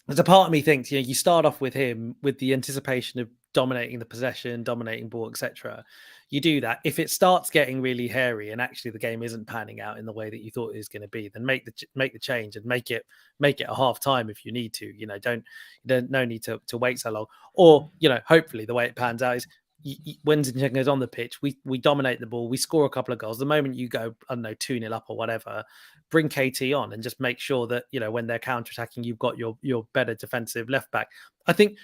there's a part of me thinks, you start off with him with the anticipation of dominating the possession, dominating ball, etc. You do that. If it starts getting really hairy and actually the game isn't panning out in the way that you thought it was going to be, then make the change and make it a half time if you need to. No need to wait so long. Or hopefully the way it pans out is, when Zinchenko's on the pitch, we dominate the ball, we score a couple of goals. The moment you go, I don't know, 2-0 up or whatever, bring KT on and just make sure that when they're counter-attacking, you've got your better defensive left back. I think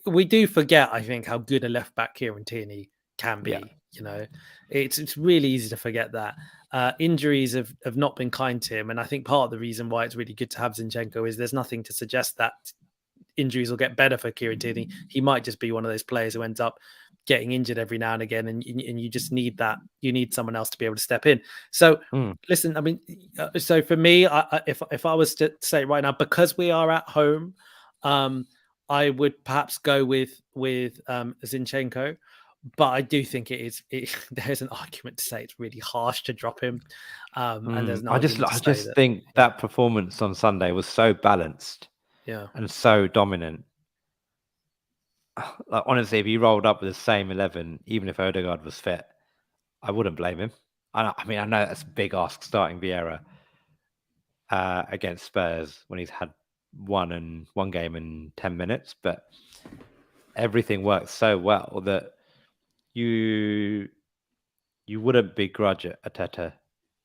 we do forget, I think, how good a left back Kieran Tierney can be. Yeah. It's really easy to forget that. Injuries have not been kind to him, and I think part of the reason why it's really good to have Zinchenko is there's nothing to suggest that injuries will get better for Kieran Tierney. He might just be one of those players who ends up getting injured every now and again, and you just need that. You need someone else to be able to step in. So listen, I mean, so for me, if I was to say right now, because we are at home, I would perhaps go with Zinchenko, but I do think there's an argument to say it's really harsh to drop him, and there's no. I just think that performance on Sunday was so balanced, and so dominant. Like, honestly, if he rolled up with the same 11, even if Odegaard was fit, I wouldn't blame him. I mean, I know that's a big ask starting Vieira against Spurs when he's had one game in 10 minutes, but everything worked so well that you wouldn't begrudge Arteta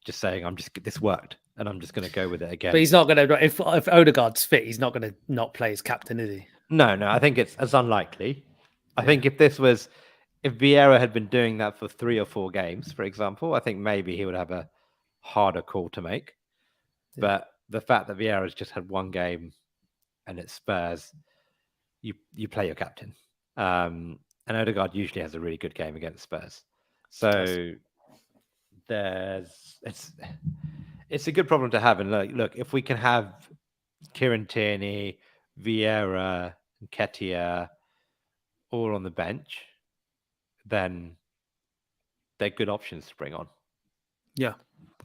just saying, this worked and I'm just going to go with it again. But he's not going to, if Odegaard's fit, he's not going to not play as captain, is he? No, I think it's as unlikely. I think if Vieira had been doing that for 3 or 4 games, for example, I think maybe he would have a harder call to make. Yeah. But the fact that Vieira's just had 1 game and it's Spurs, you play your captain. And Odegaard usually has a really good game against Spurs. So it's a good problem to have. And look, if we can have Kieran Tierney, Vieira, and Ketia all on the bench, then they're good options to bring on. Yeah,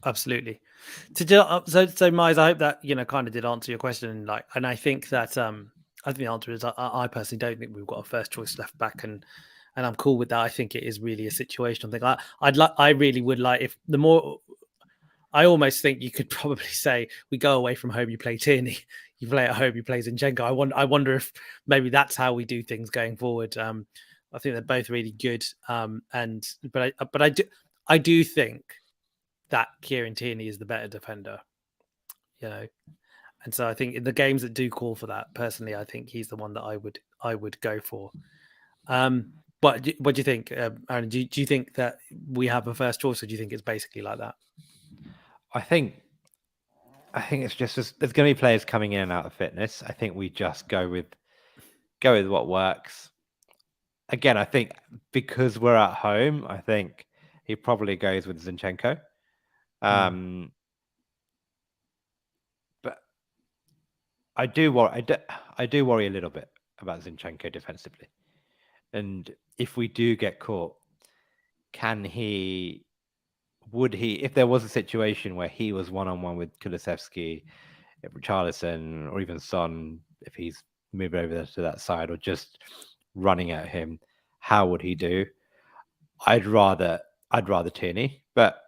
absolutely. So Miles, I hope that kind of did answer your question. And I think that I think the answer is I personally don't think we've got a first choice left back, and I'm cool with that. I think it is really a situational thing. I really would like, if the more. I almost think you could probably say, we go away from home, you play Tierney. You play at home, you play Zinchenko. I wonder if maybe that's how we do things going forward. I think they're both really good. But I do think that Kieran Tierney is the better defender. And so I think in the games that do call for that, personally, I think he's the one that I would go for. But what do you think, Aaron? Do you think that we have a first choice, or do you think it's basically like that? I think it's just there's going to be players coming in and out of fitness. I think we just go with what works. Again, I think because we're at home, I think he probably goes with Zinchenko. But I do worry a little bit about Zinchenko defensively. And if we do get caught, would he, if there was a situation where he was one-on-one with Kulusevski, Richarlison, or even Son, if he's moved over to that side, or just running at him, how would he do? I'd rather Tierney, but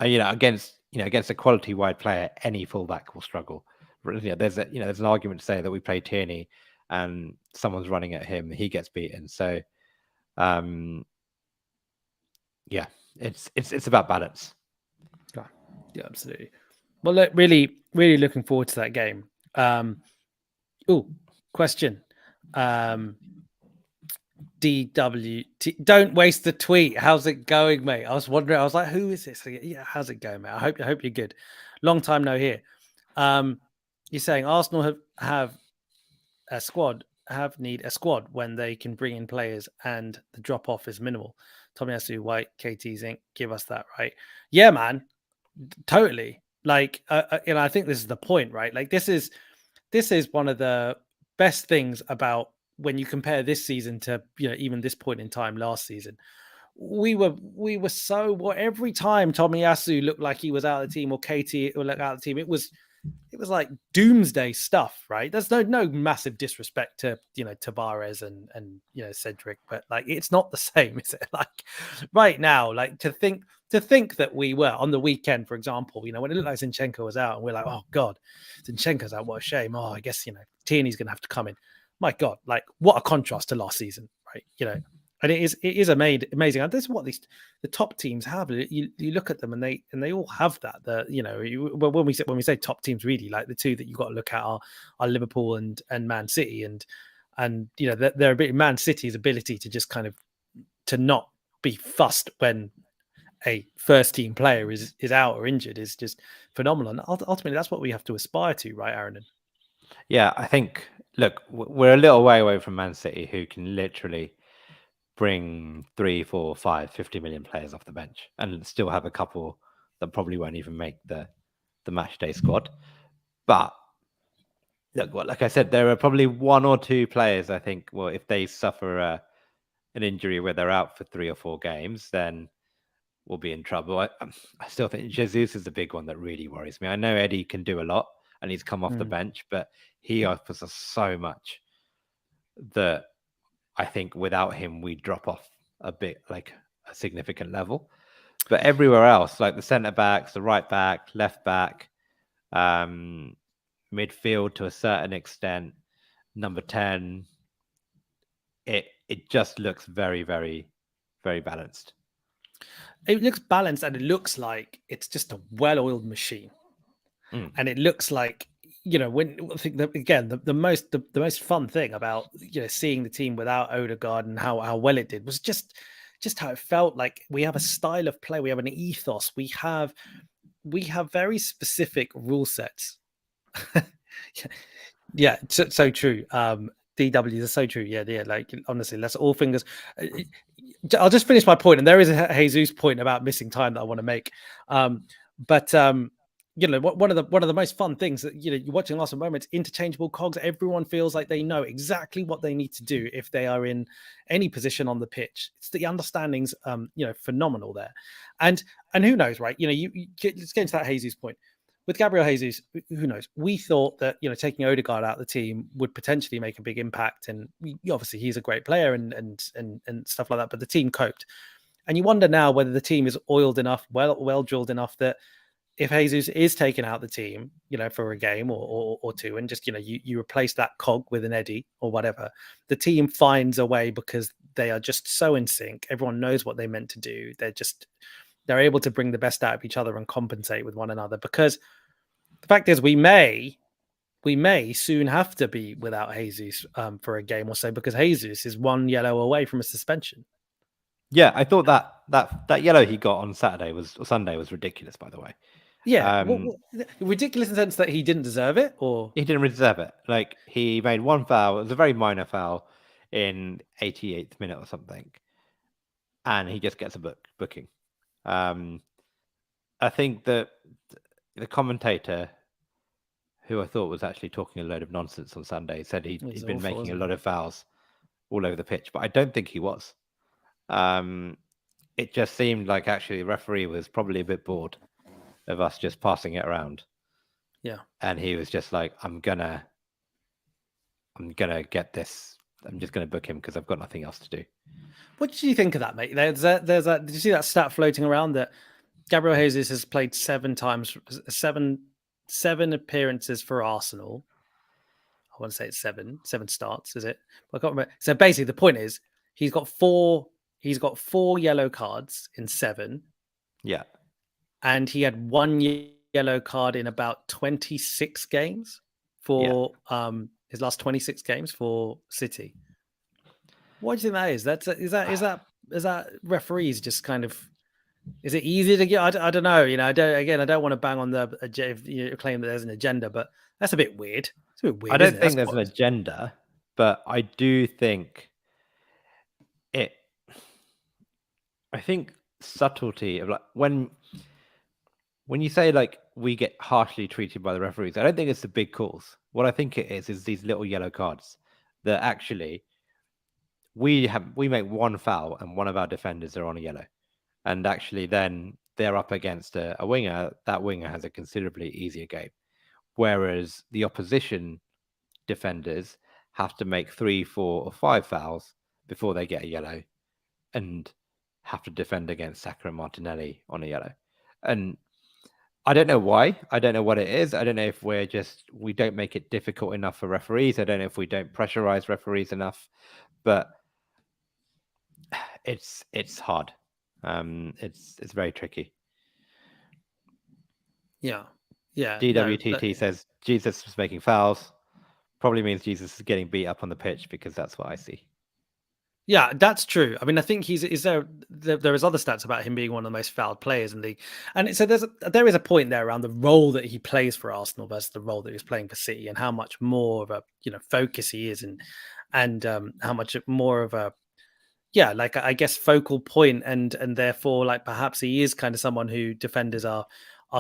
against a quality wide player, any fullback will struggle. There's an argument to say that we play Tierney and someone's running at him, he gets beaten. So, it's about balance. Yeah, absolutely. Well, look, really, really looking forward to that game. Oh, question. DWT, don't waste the tweet. How's it going, mate? I was wondering. I was like, who is this? Yeah, how's it going, mate? I hope you're good. Long time no hear. You're saying Arsenal have a squad, need a squad when they can bring in players and the drop off is minimal. Tomiyasu, White, KT, Zink, give us that, right? Yeah, man, totally. Like, I think this is the point, right? Like, this is one of the best things about when you compare this season to even this point in time last season. We were so every time Tomiyasu looked like he was out of the team or KT or looked out of the team, it was like doomsday stuff, right? There's no massive disrespect to Tavares and Cedric, but like it's not the same, is it? Like right now, like to think that we were on the weekend, for example, when it looked like Zinchenko was out, and we're like, oh god, Zinchenko's out, what a shame. Oh, I guess Tierney's gonna have to come in. My god, like what a contrast to last season, right? And it is amazing. And this is what the top teams have. You look at them and they all have that. When we say top teams, really like the two that you've got to look at are Liverpool and Man City, and they're a bit Man City's ability to just kind of to not be fussed when a first team player is out or injured is just phenomenal. And ultimately, that's what we have to aspire to, right, Aaron? Yeah, I think. Look, we're a little way away from Man City, who can literally bring 3, 4, 5, 50 million players off the bench and still have a couple that probably won't even make the match day squad. But look, like I said, there are probably 1 or 2 players, I think, well, if they suffer an injury where they're out for 3 or 4 games, then we'll be in trouble. I still think Jesus is the big one that really worries me. I know Eddie can do a lot and he's come off the bench, but he offers us so much that I think without him, we drop off a bit, like a significant level. But everywhere else, like the centre backs, the right back, left back, midfield to a certain extent, number 10, it just looks very, very, very balanced. It looks balanced, and it looks like it's just a well-oiled machine. And it looks like when I think that, again, the most fun thing about seeing the team without Odegaard and how well it did was just how it felt. Like we have a style of play, we have an ethos, we have very specific rule sets. Yeah, so true. DWs are so true. Yeah. Like honestly, let's all fingers. I'll just finish my point, and there is a Jesus point about missing time that I want to make. But one of the most fun things that you're watching last moments, interchangeable cogs. Everyone feels like they know exactly what they need to do if they are in any position on the pitch. It's the understanding's phenomenal there, and who knows, right? Let's get into that Jesus point. With Gabriel Jesus, who knows? We thought that taking Odegaard out of the team would potentially make a big impact, and obviously he's a great player and stuff like that. But the team coped, and you wonder now whether the team is oiled enough, well drilled enough that if Jesus is taken out the team, for a game or two, and just you replace that cog with an Eddie or whatever, the team finds a way because they are just so in sync. Everyone knows what they meant to do. They're able to bring the best out of each other and compensate with one another, because the fact is we may soon have to be without Jesus for a game or so, because Jesus is 1 yellow away from a suspension. Yeah, I thought that yellow he got on Sunday was ridiculous, by the way. Yeah, ridiculous in the sense that he didn't deserve it, or he didn't deserve it. Like he made one foul. It was a very minor foul in 88th minute or something, and he just gets a booking. I think that the commentator, who I thought was actually talking a load of nonsense on Sunday, said he'd been making a lot of fouls all over the pitch, but I don't think he was. It just seemed like actually the referee was probably a bit bored of us just passing it around. Yeah. And he was just like, I'm gonna get this. I'm just gonna book him because I've got nothing else to do. What did you think of that, mate? There's that. Did you see that stat floating around that Gabriel Jesus has played 7 times, seven appearances for Arsenal? I want to say it's 7 starts, is it? I can't remember. So basically, the point is he's got 4 yellow cards in 7. Yeah. And he had 1 yellow card in about 26 games for his last 26 games for City. What do you think that is? Is that referees just kind of? Is it easy to get? I don't know. I don't want to bang on the claim that there's an agenda, but that's a bit weird. It's a bit weird. I don't isn't it? think there's an agenda, but I do think it. I think subtlety of like when you say like we get harshly treated by the referees, I don't think it's the big calls. What I think it is these little yellow cards that actually we make one foul and one of our defenders are on a yellow, and actually then they're up against a winger. That winger has a considerably easier game, whereas the opposition defenders have to make 3, 4, or 5 fouls before they get a yellow, and have to defend against Saka and Martinelli on a yellow. And I don't know why. I don't know what it is. I don't know if we don't make it difficult enough for referees. I don't know if we don't pressurize referees enough, but it's hard. It's very tricky. Yeah. DWTT says Jesus was making fouls. Probably means Jesus is getting beat up on the pitch, because that's what I see. Yeah, that's true. I mean, I think there is other stats about him being one of the most fouled players in the league, and so there is a point there around the role that he plays for Arsenal versus the role that he was playing for City, and how much more of a focus he is, and how much more of a like I guess focal point, and therefore like perhaps he is kind of someone who defenders are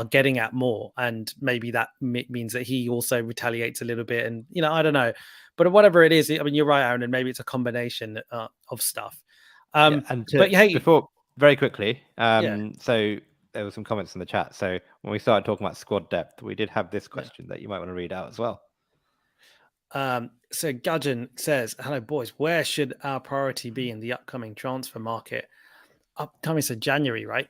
getting at more, and maybe that means that he also retaliates a little bit, and I don't know. But whatever it is, I mean, you're right, Aaron, and maybe it's a combination of stuff. Before, very quickly, Yeah. so there were some comments in the chat. So when we started talking about squad depth, we did have this question that you might want to read out as well. So Gudgeon says, "Hello, boys. Where should our priority be in the upcoming transfer market? Upcoming, so January, right?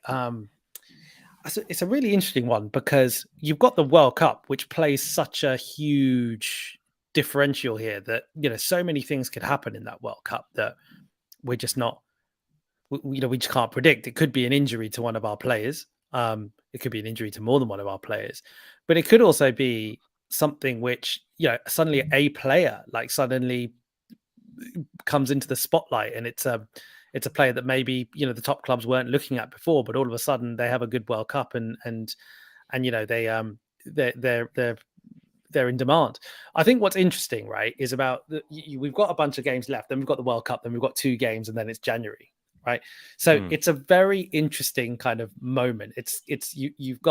It's a really interesting one, because you've got the World Cup, which plays such a huge differential here, that so many things could happen in that World Cup that we're just not, we just can't predict. It could be an injury to one of our players. It could be an injury to more than one of our players, but it could also be something which suddenly a player like suddenly comes into the spotlight, and it's a player that maybe the top clubs weren't looking at before, but all of a sudden they have a good World Cup, and they're in demand. I think what's interesting, right, is about we've got a bunch of games left, then we've got the World Cup, then we've got 2 games, and then it's January, right? So it's a very interesting kind of moment. You've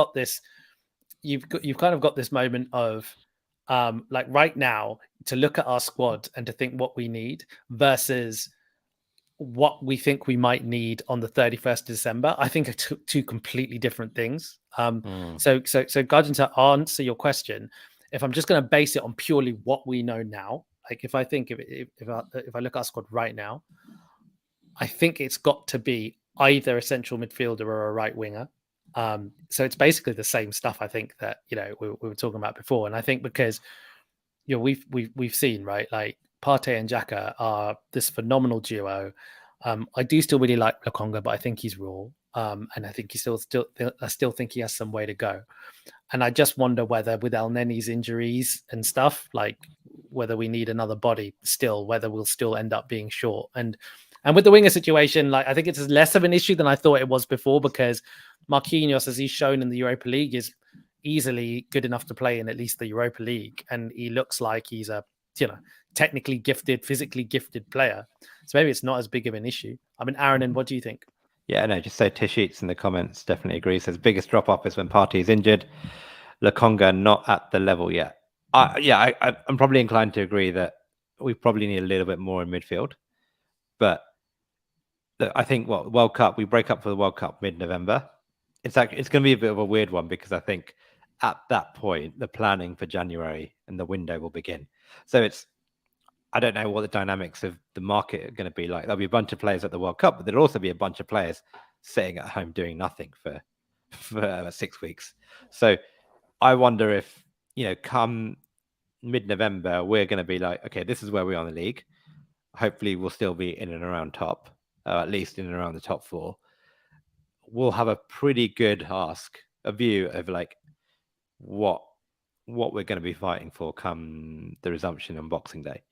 kind of got this moment of like right now to look at our squad and to think what we need versus what we think we might need on the 31st of December, I think are two completely different things. So Guardian, to answer your question, if I'm just going to base it on purely what we know now, like if I think if I look at our squad right now, I think it's got to be either a central midfielder or a right winger. So it's basically the same stuff, I think, that we were talking about before. And I think because we've seen, right, like Partey and Xhaka are this phenomenal duo. I do still really like Lokonga, but I think he's raw, and I think I still think he has some way to go. And I just wonder whether, with El Neni's injuries and stuff, like whether we need another body still, whether we'll still end up being short. And with the winger situation, like I think it's less of an issue than I thought it was before, because Marquinhos, as he's shown in the Europa League, is easily good enough to play in at least the Europa League, and he looks like he's a technically gifted, physically gifted player. So maybe it's not as big of an issue. I mean, Aaron, and what do you think? Yeah, no, just so Tish Eats in the comments definitely agrees. Says biggest drop off is when Partey is injured. Lokonga not at the level yet. I'm probably inclined to agree that we probably need a little bit more in midfield. But I think World Cup, we break up for the World Cup mid-November. It's going to be a bit of a weird one, because I think at that point the planning for January and the window will begin. So I don't know what the dynamics of the market are going to be like. There'll be a bunch of players at the World Cup, but there'll also be a bunch of players sitting at home doing nothing for 6 weeks. So I wonder if, come mid-November, we're going to be like, okay, this is where we are in the league. Hopefully we'll still be in and around top, at least in and around the top 4. We'll have a pretty good a view of like what what we're going to be fighting for come the resumption on Boxing Day.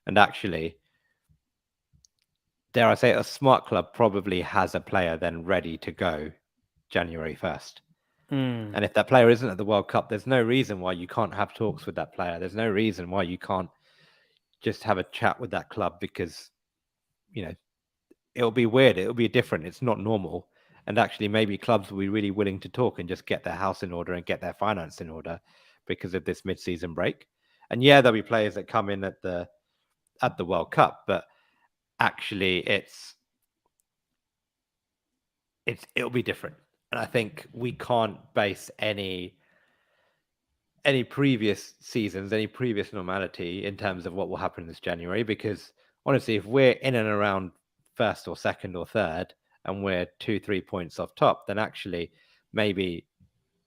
And actually, dare I say, a smart club probably has a player then ready to go January 1st. And if that player isn't at the World Cup, there's no reason why you can't have talks with that player. There's no reason why you can't just have a chat with that club, because, it'll be weird. It'll be different. It's not normal. And actually, maybe clubs will be really willing to talk and just get their house in order and get their finance in order because of this mid-season break. And yeah, there'll be players that come in at the World Cup, but actually it'll be different. And I think we can't base any previous seasons, any previous normality in terms of what will happen this January, because honestly, if we're in and around first or second or third and we're 2-3 points off top, then actually maybe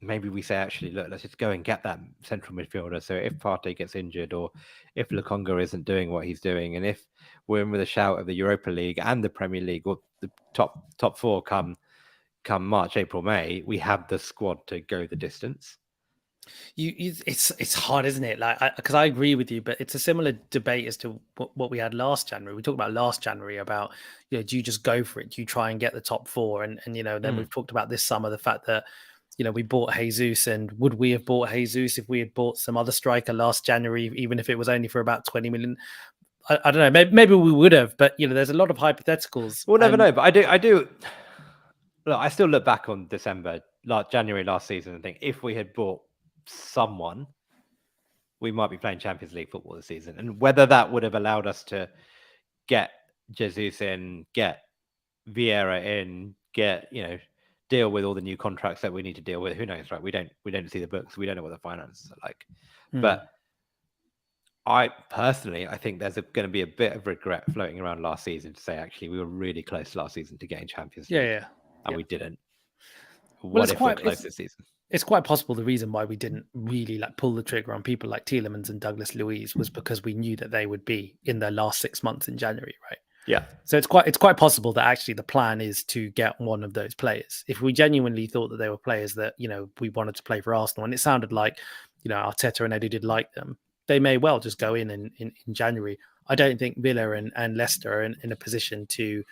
we say, actually, look, let's just go and get that central midfielder. So if Partey gets injured, or if Lukonga isn't doing what he's doing, and if we're in with a shout of the Europa League and the Premier League, or the top four come March, April, May, we have the squad to go the distance. It's hard, isn't it? Like, because I agree with you, but it's a similar debate as to what we had last January. We talked about last January about, do you just go for it? Do you try and get the top four? And then we've talked about this summer, the fact that, we bought Jesus, and would we have bought Jesus if we had bought some other striker last January, even if it was only for about 20 million? I don't know. Maybe we would have, but there's a lot of hypotheticals. We'll never know. But I do. Look, I still look back on January last season and think, if we had bought someone, we might be playing Champions League football this season. And whether that would have allowed us to get Jesus in, get Vieira in, get deal with all the new contracts that we need to deal with, who knows, right? We don't see the books, we don't know what the finances are like. But I think there's going to be a bit of regret floating around last season to say, actually, we were really close last season to getting Champions League. And we didn't. What if we're close this season? It's quite possible the reason why we didn't really pull the trigger on people like Tielemans and Douglas Luiz was because we knew that they would be in their last 6 months in January, right? Yeah. So it's quite possible that actually the plan is to get one of those players. If we genuinely thought that they were players that, we wanted to play for Arsenal, and it sounded like, Arteta and Eddie did like them, they may well just go in January. I don't think Villa and Leicester are in a position to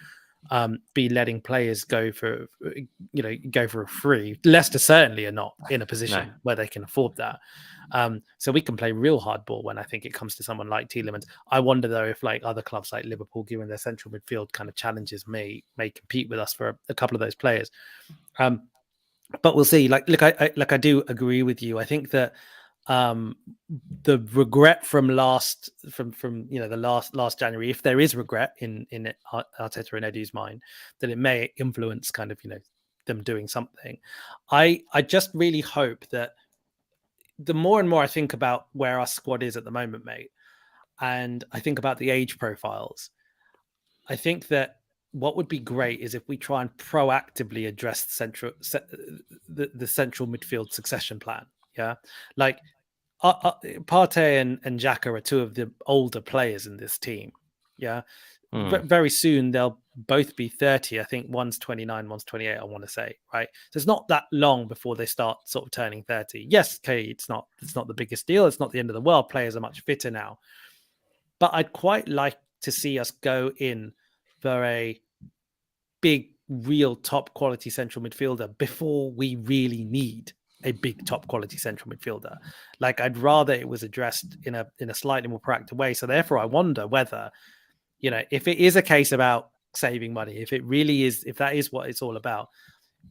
be letting players go for a free. Leicester certainly are not in a position where they can afford that. So we can play real hardball when I think it comes to someone like Tielemans. I wonder though if other clubs like Liverpool, given their central midfield kind of challenges, may compete with us for a couple of those players. But we'll see. I do agree with you. I think that the regret from the last January, if there is regret in Arteta and Eddie's mind, that it may influence kind of them doing something. I just really hope that the more and more I think about where our squad is at the moment, mate, and I think about the age profiles, I think that what would be great is if we try and proactively address the central midfield succession plan. Yeah, like Partey and Xhaka are two of the older players in this team. Yeah, very soon they'll both be 30. I think one's 29, one's 28. I want to say, right. So it's not that long before they start sort of turning 30. Yes, okay, it's not the biggest deal. It's not the end of the world. Players are much fitter now, but I'd quite like to see us go in for a big, real top quality central midfielder before we really need a big top quality central midfielder. Like, I'd rather it was addressed in a slightly more proactive way. So therefore I wonder whether, if it is a case about saving money, if that is what it's all about,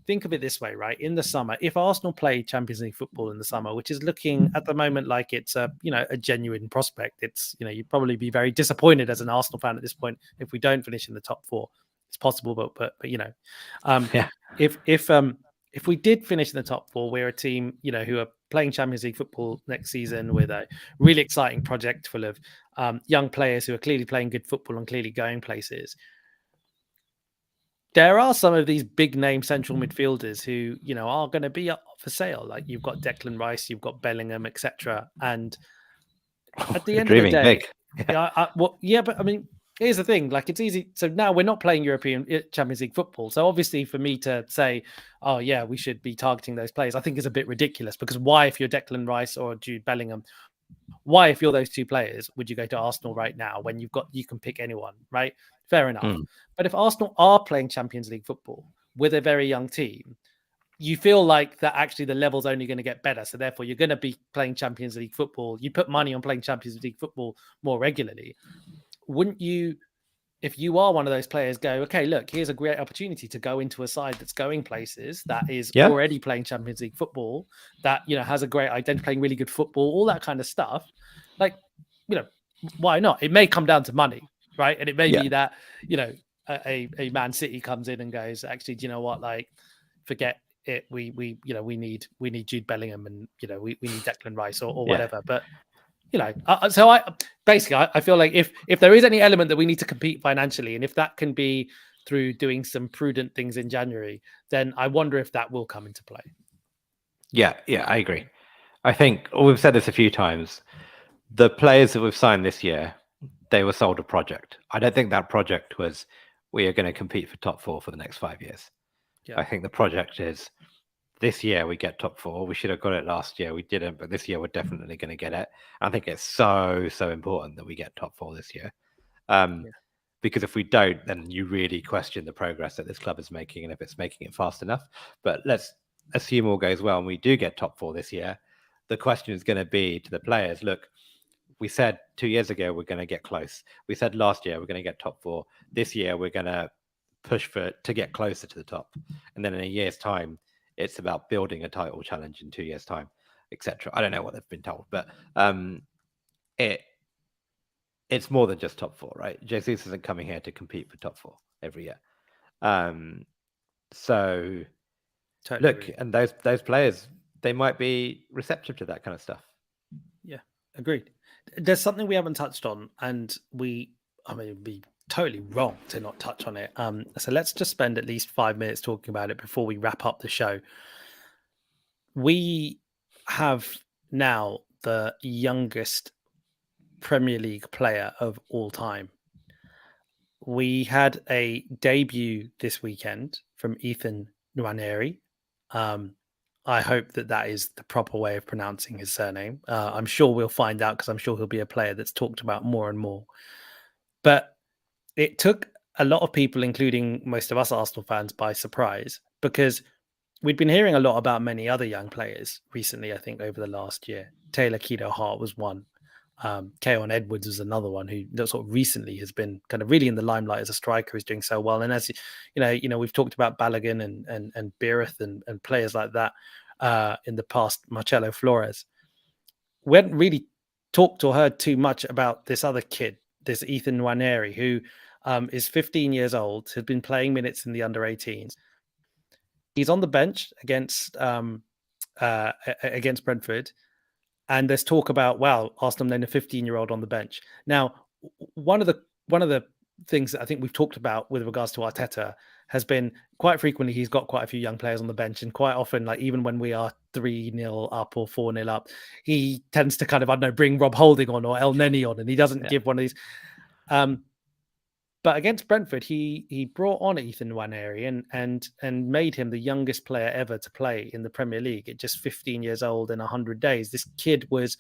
think of it this way, right? In the summer, if Arsenal play Champions League football in the summer, which is looking at the moment like it's a genuine prospect, it's, you'd probably be very disappointed as an Arsenal fan at this point if we don't finish in the top four. It's possible, but if we did finish in the top four, we're a team, who are playing Champions League football next season with a really exciting project full of young players who are clearly playing good football and clearly going places. There are some of these big name central midfielders who, are going to be up for sale. Like, you've got Declan Rice, you've got Bellingham, etc. And at the end of the day, big. but I mean, here's the thing, like it's easy. So now we're not playing European Champions League football. So obviously for me to say, oh yeah, we should be targeting those players, I think is a bit ridiculous, because why, if you're Declan Rice or Jude Bellingham, why, if you're those two players, would you go to Arsenal right now when you can pick anyone, right? Fair enough. But if Arsenal are playing Champions League football with a very young team, you feel like that actually the level's only going to get better. So therefore you're going to be playing Champions League football. You put money on playing Champions League football more regularly. Wouldn't you, if you are one of those players, go, okay, look, here's a great opportunity to go into a side that's going places, that is already playing Champions League football, that, you know, has a great identity, playing really good football, all that kind of stuff. Like, you know, why not? It may come down to money, right? And it may be that, you know, a Man City comes in and goes, actually, do you know what? Like, forget it. We need Jude Bellingham, and, you know, we need Declan Rice or whatever. But, you know, so I feel like if there is any element that we need to compete financially, and if that can be through doing some prudent things in January, then I wonder if that will come into play. Yeah, I agree. I think we've said this a few times. The players that we've signed this year, they were sold a project. I don't think that project was, we are going to compete for top 4 for the next 5 years. I think the project is, this year we get top 4. We should have got it last year. We didn't, but this year we're definitely going to get it. I think it's so important that we get top 4 this year. Because if we don't, then you really question the progress that this club is making, and if it's making it fast enough. But let's assume all goes well and we do get top 4 this year. The question is going to be to the players, look, we said 2 years ago we're going to get close. We said last year we're going to get top 4. This year we're going to push to get closer to the top. And then in a year's time, it's about building a title challenge in 2 years' time, etc. I don't know what they've been told, but it's more than just top 4, right? Jesus isn't coming here to compete for top 4 every year. So totally look, and those players, they might be receptive to that kind of stuff. Yeah, agreed. There's something we haven't touched on, and it'd be totally wrong to not touch on it. So let's just spend at least 5 minutes talking about it before we wrap up the show. We have now the youngest Premier League player of all time. We had a debut this weekend from Ethan Nwaneri. I hope that is the proper way of pronouncing his surname. I'm sure we'll find out, because I'm sure he'll be a player that's talked about more and more. But it took a lot of people, including most of us Arsenal fans, by surprise, because we'd been hearing a lot about many other young players recently, I think, over the last year. Taylor Keto-Hart was one. Keon Edwards was another one who sort of recently has been kind of really in the limelight as a striker, who's doing so well. And as you know, we've talked about Balogun and Beereth and players like that in the past, Marcelo Flores. We hadn't really talked or heard too much about this other kid, this Ethan Nwaneri, who is 15 years old, has been playing minutes in the under-18s. He's on the bench against Brentford. And there's talk about, wow, Arsenal named a 15-year-old on the bench. Now, one of the things that I think we've talked about with regards to Arteta has been, quite frequently he's got quite a few young players on the bench, and quite often, like even when we are 3-0 up or 4-0 up, he tends to kind of, I don't know, bring Rob Holding on or El Neni on, and he doesn't give one of these. But against Brentford, he brought on Ethan Nwaneri and made him the youngest player ever to play in the Premier League at just 15 years old in 100 days. This kid was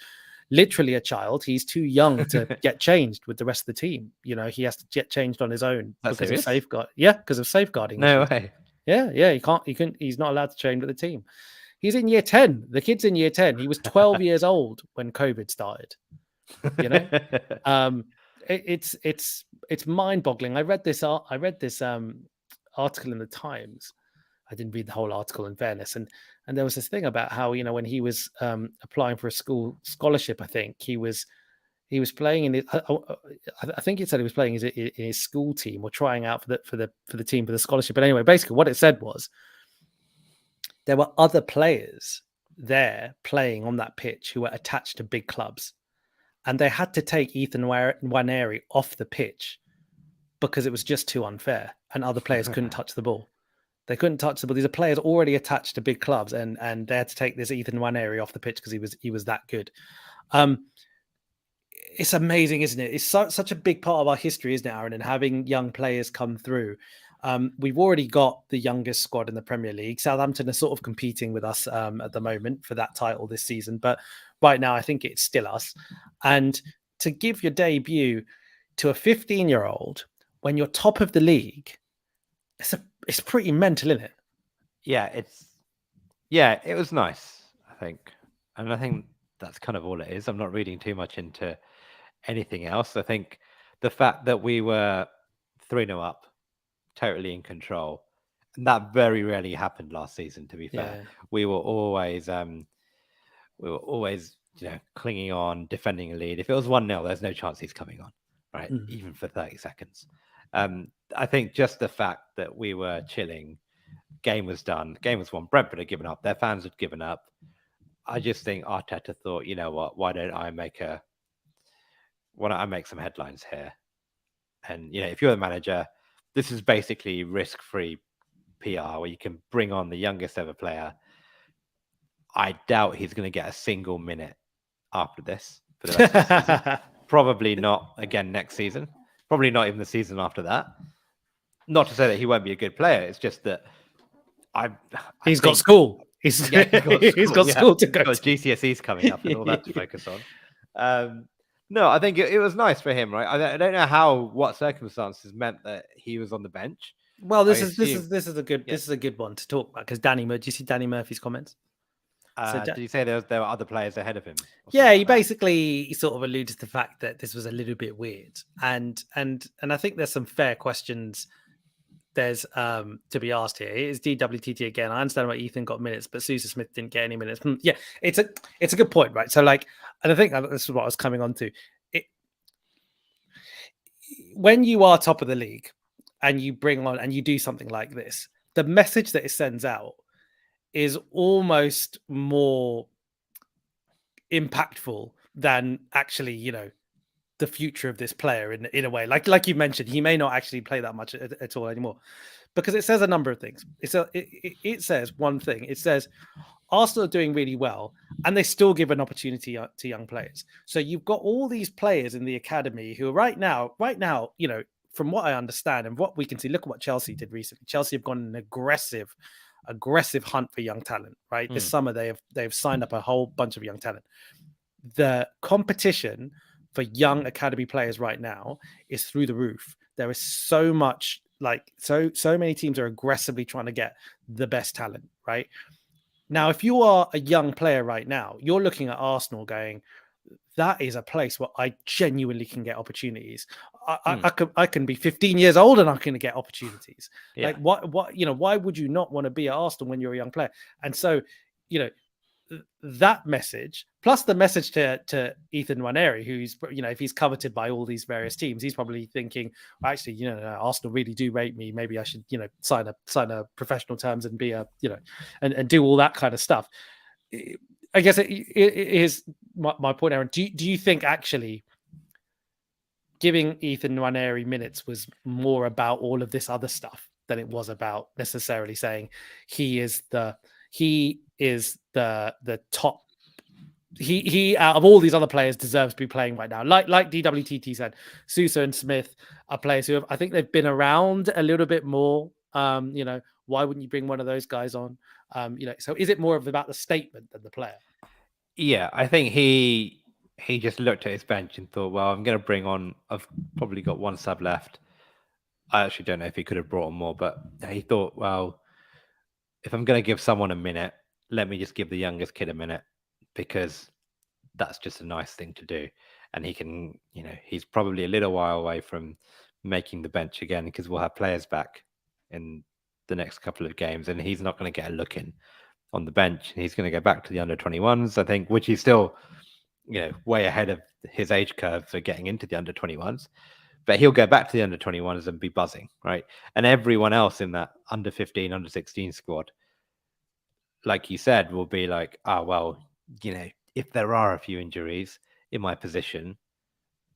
literally a child. He's too young to get changed with the rest of the team. You know, he has to get changed on his own because of safeguard. Yeah, because of safeguarding. No issues. way. Yeah. He couldn't. He's not allowed to train with the team. He's in year 10. The kid's in year 10. He was 12 years old when COVID started. You know. It's mind-boggling. I read this article in the Times. I didn't read the whole article, in fairness, and there was this thing about how, you know, when he was applying for a school scholarship, I think he was playing in it. I think it said he was playing in his school team or trying out for the team for the scholarship. But anyway, basically what it said was there were other players there playing on that pitch who were attached to big clubs. And they had to take Ethan Nwaneri off the pitch because it was just too unfair, and other players couldn't touch the ball. They couldn't touch the ball. These are players already attached to big clubs, and they had to take this Ethan Nwaneri off the pitch because he was that good. it's amazing, isn't it? It's such a big part of our history, isn't it, Aaron? And having young players come through. We've already got the youngest squad in the Premier League. Southampton are sort of competing with us at the moment for that title this season. But right now, I think it's still us. And to give your debut to a 15-year-old when you're top of the league, it's pretty mental, isn't it? Yeah, it was nice, I think. And I think that's kind of all it is. I'm not reading too much into anything else. I think the fact that we were 3-0 up, totally in control, and that very rarely happened last season, to be fair. We were always clinging on, defending a lead. If it was 1-0, there's no chance he's coming on, right? Even for 30 seconds. I think just the fact that we were chilling, game was done, game was won. Brentford had given up, their fans had given up. I just think Arteta thought, you know what, why don't I make some headlines here? And if you're the manager, this is basically risk-free PR where you can bring on the youngest ever player. I doubt he's going to get a single minute after this for the rest of the season. Probably not again next season. Probably not even the season after that. Not to say that he won't be a good player. It's just that he's got school. He's got school to go to. GCSEs coming up and all that to focus on. No, I think it was nice for him, right? I don't know what circumstances meant that he was on the bench. Well, this is a good one to talk about because do you see Danny Murphy's comments? Did you say there were other players ahead of him? Yeah, he basically sort of alluded to the fact that this was a little bit weird, and I think there's some fair questions. There's to be asked here. It is DWTT again. I understand why Ethan got minutes, but Susa Smith didn't get any minutes. Yeah, it's a good point, right? So and I think this is what I was coming on to. When you are top of the league and you bring on and you do something like this, the message that it sends out is almost more impactful than actually, the future of this player in a way. Like you mentioned, he may not actually play that much at all anymore, because it says a number of things. It says one thing. It says Arsenal are doing really well, and they still give an opportunity to young players. So you've got all these players in the academy who are right now, from what I understand and what we can see, look at what Chelsea did recently. Chelsea have gone an aggressive hunt for young talent, right? This summer they've signed up a whole bunch of young talent. The competition for young academy players right now is through the roof. There is so much, so many teams are aggressively trying to get the best talent, right? Now, if you are a young player right now, you're looking at Arsenal going, that is a place where I genuinely can get opportunities. I can be 15 years old and I can get opportunities. Yeah. Why would you not want to be at Arsenal when you're a young player? And so, that message plus the message to Ethan Nwaneri, who's, if he's coveted by all these various teams, he's probably thinking, well, actually, Arsenal really do rate me. Maybe I should, sign a professional terms and be and do all that kind of stuff. I guess it is my point, Aaron. Do you think actually giving Ethan Nwaneri minutes was more about all of this other stuff than it was about necessarily saying he is the top? He out of all these other players deserves to be playing right now. Like DWTT said, Suso and Smith are players who I think they've been around a little bit more. Why wouldn't you bring one of those guys on? So is it more about the statement than the player? Yeah, I think he just looked at his bench and thought, well, I'm going to bring on, I've probably got one sub left. I actually don't know if he could have brought on more, but he thought, well, if I'm going to give someone a minute, let me just give the youngest kid a minute, because that's just a nice thing to do. And he can, he's probably a little while away from making the bench again, because we'll have players back in the next couple of games, and he's not going to get a look in on the bench. He's going to go back to the under 21s, I think, which is still, way ahead of his age curve for getting into the under 21s. But he'll go back to the under 21s and be buzzing, right? And everyone else in that under 15, under 16 squad, like you said, will be like, well, if there are a few injuries in my position,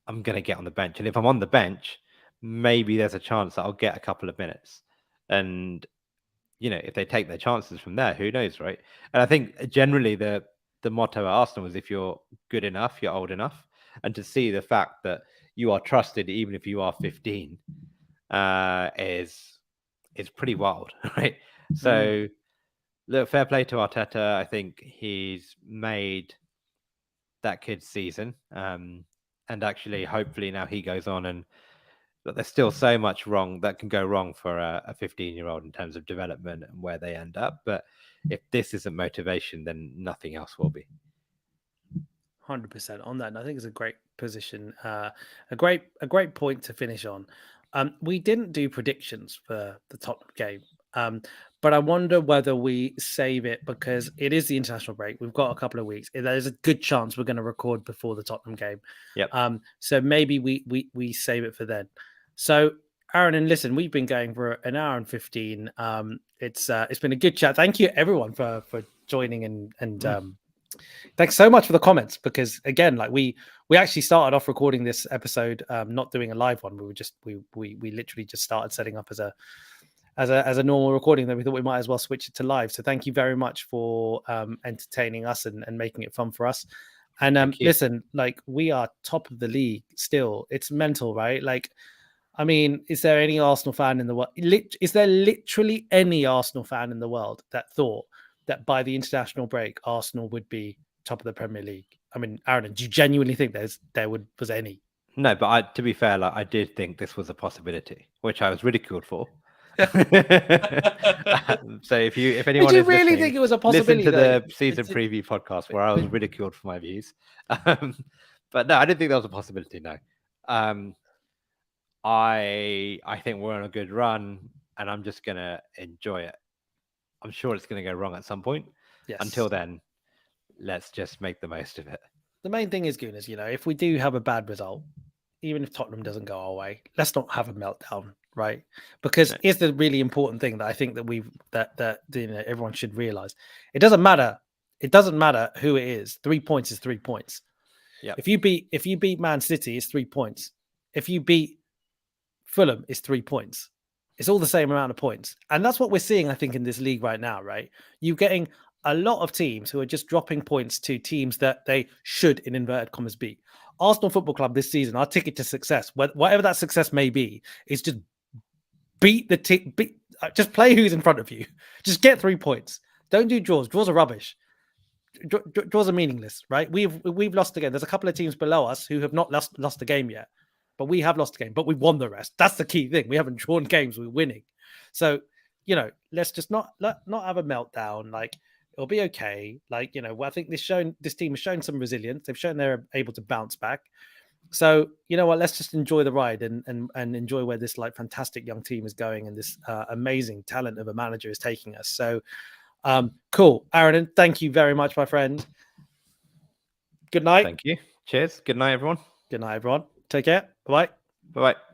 I'm going to get on the bench. And if I'm on the bench, maybe there's a chance that I'll get a couple of minutes. And, if they take their chances from there, who knows, right? And I think generally the motto at Arsenal is, if you're good enough, you're old enough. and to see the fact that you are trusted even if you are 15 is pretty wild, right? So look, fair play to Arteta. I think he's made that kid's season, and actually, hopefully, now he goes on and. But there's still so much wrong that can go wrong for a 15-year-old in terms of development and where they end up. But if this isn't motivation, then nothing else will be. 100% on that. And I think it's a great position, a great point to finish on. We didn't do predictions for the Tottenham game, but I wonder whether we save it because it is the international break. We've got a couple of weeks. There's a good chance we're going to record before the Tottenham game. Yep. So maybe we save it for then. So Aaron, and listen, we've been going for an hour and 15. It's been a good chat. Thank you everyone for joining and thanks so much for the comments, because again, like we actually started off recording this episode, not doing a live one. We were just we literally just started setting up as a normal recording. Then we thought we might as well switch it to live. So thank you very much for entertaining us and making it fun for us. And listen, like we are top of the league still. It's mental, right? Like, I mean, is there any Arsenal fan in the world? Is there literally any Arsenal fan in the world that thought that by the international break, Arsenal would be top of the Premier League? I mean, Aaron, do you genuinely think there was any? No, but to be fair, like I did think this was a possibility, which I was ridiculed for. So if anyone did you is really listening, think it was a possibility? Listen to the season preview podcast where I was ridiculed for my views. But no, I didn't think that was a possibility. No, I think we're on a good run, and I'm just gonna enjoy it. I'm sure it's going to go wrong at some point. Yes. Until then, let's just make the most of it. The main thing is, Gooners, if we do have a bad result, even if Tottenham doesn't go our way, let's not have a meltdown, right? Because it's the really important thing that I think that everyone should realize. It doesn't matter. It doesn't matter who it is. 3 points is 3 points. Yeah. If you beat Man City, it's 3 points. If you beat Fulham, it's 3 points. It's all the same amount of points. And that's what we're seeing, I think, in this league right now, right? You're getting a lot of teams who are just dropping points to teams that they should, in inverted commas, beat. Arsenal Football Club this season, our ticket to success, whatever that success may be, is just just play who's in front of you. Just get 3 points. Don't do draws. Draws are rubbish. Draws are meaningless, right? We've lost again. There's a couple of teams below us who have not lost a game yet. But we have lost a game, but we've won the rest. That's the key thing. We haven't drawn games, we're winning. So, let's just not have a meltdown. Like, it'll be okay. Like, I think this team has shown some resilience. They've shown they're able to bounce back. So, you know what? Let's just enjoy the ride and enjoy where this like fantastic young team is going and this amazing talent of a manager is taking us. So, cool. Aaron, thank you very much, my friend. Good night. Thank you. Cheers. Good night, everyone. Good night, everyone. Take care. Bye-bye. Bye-bye.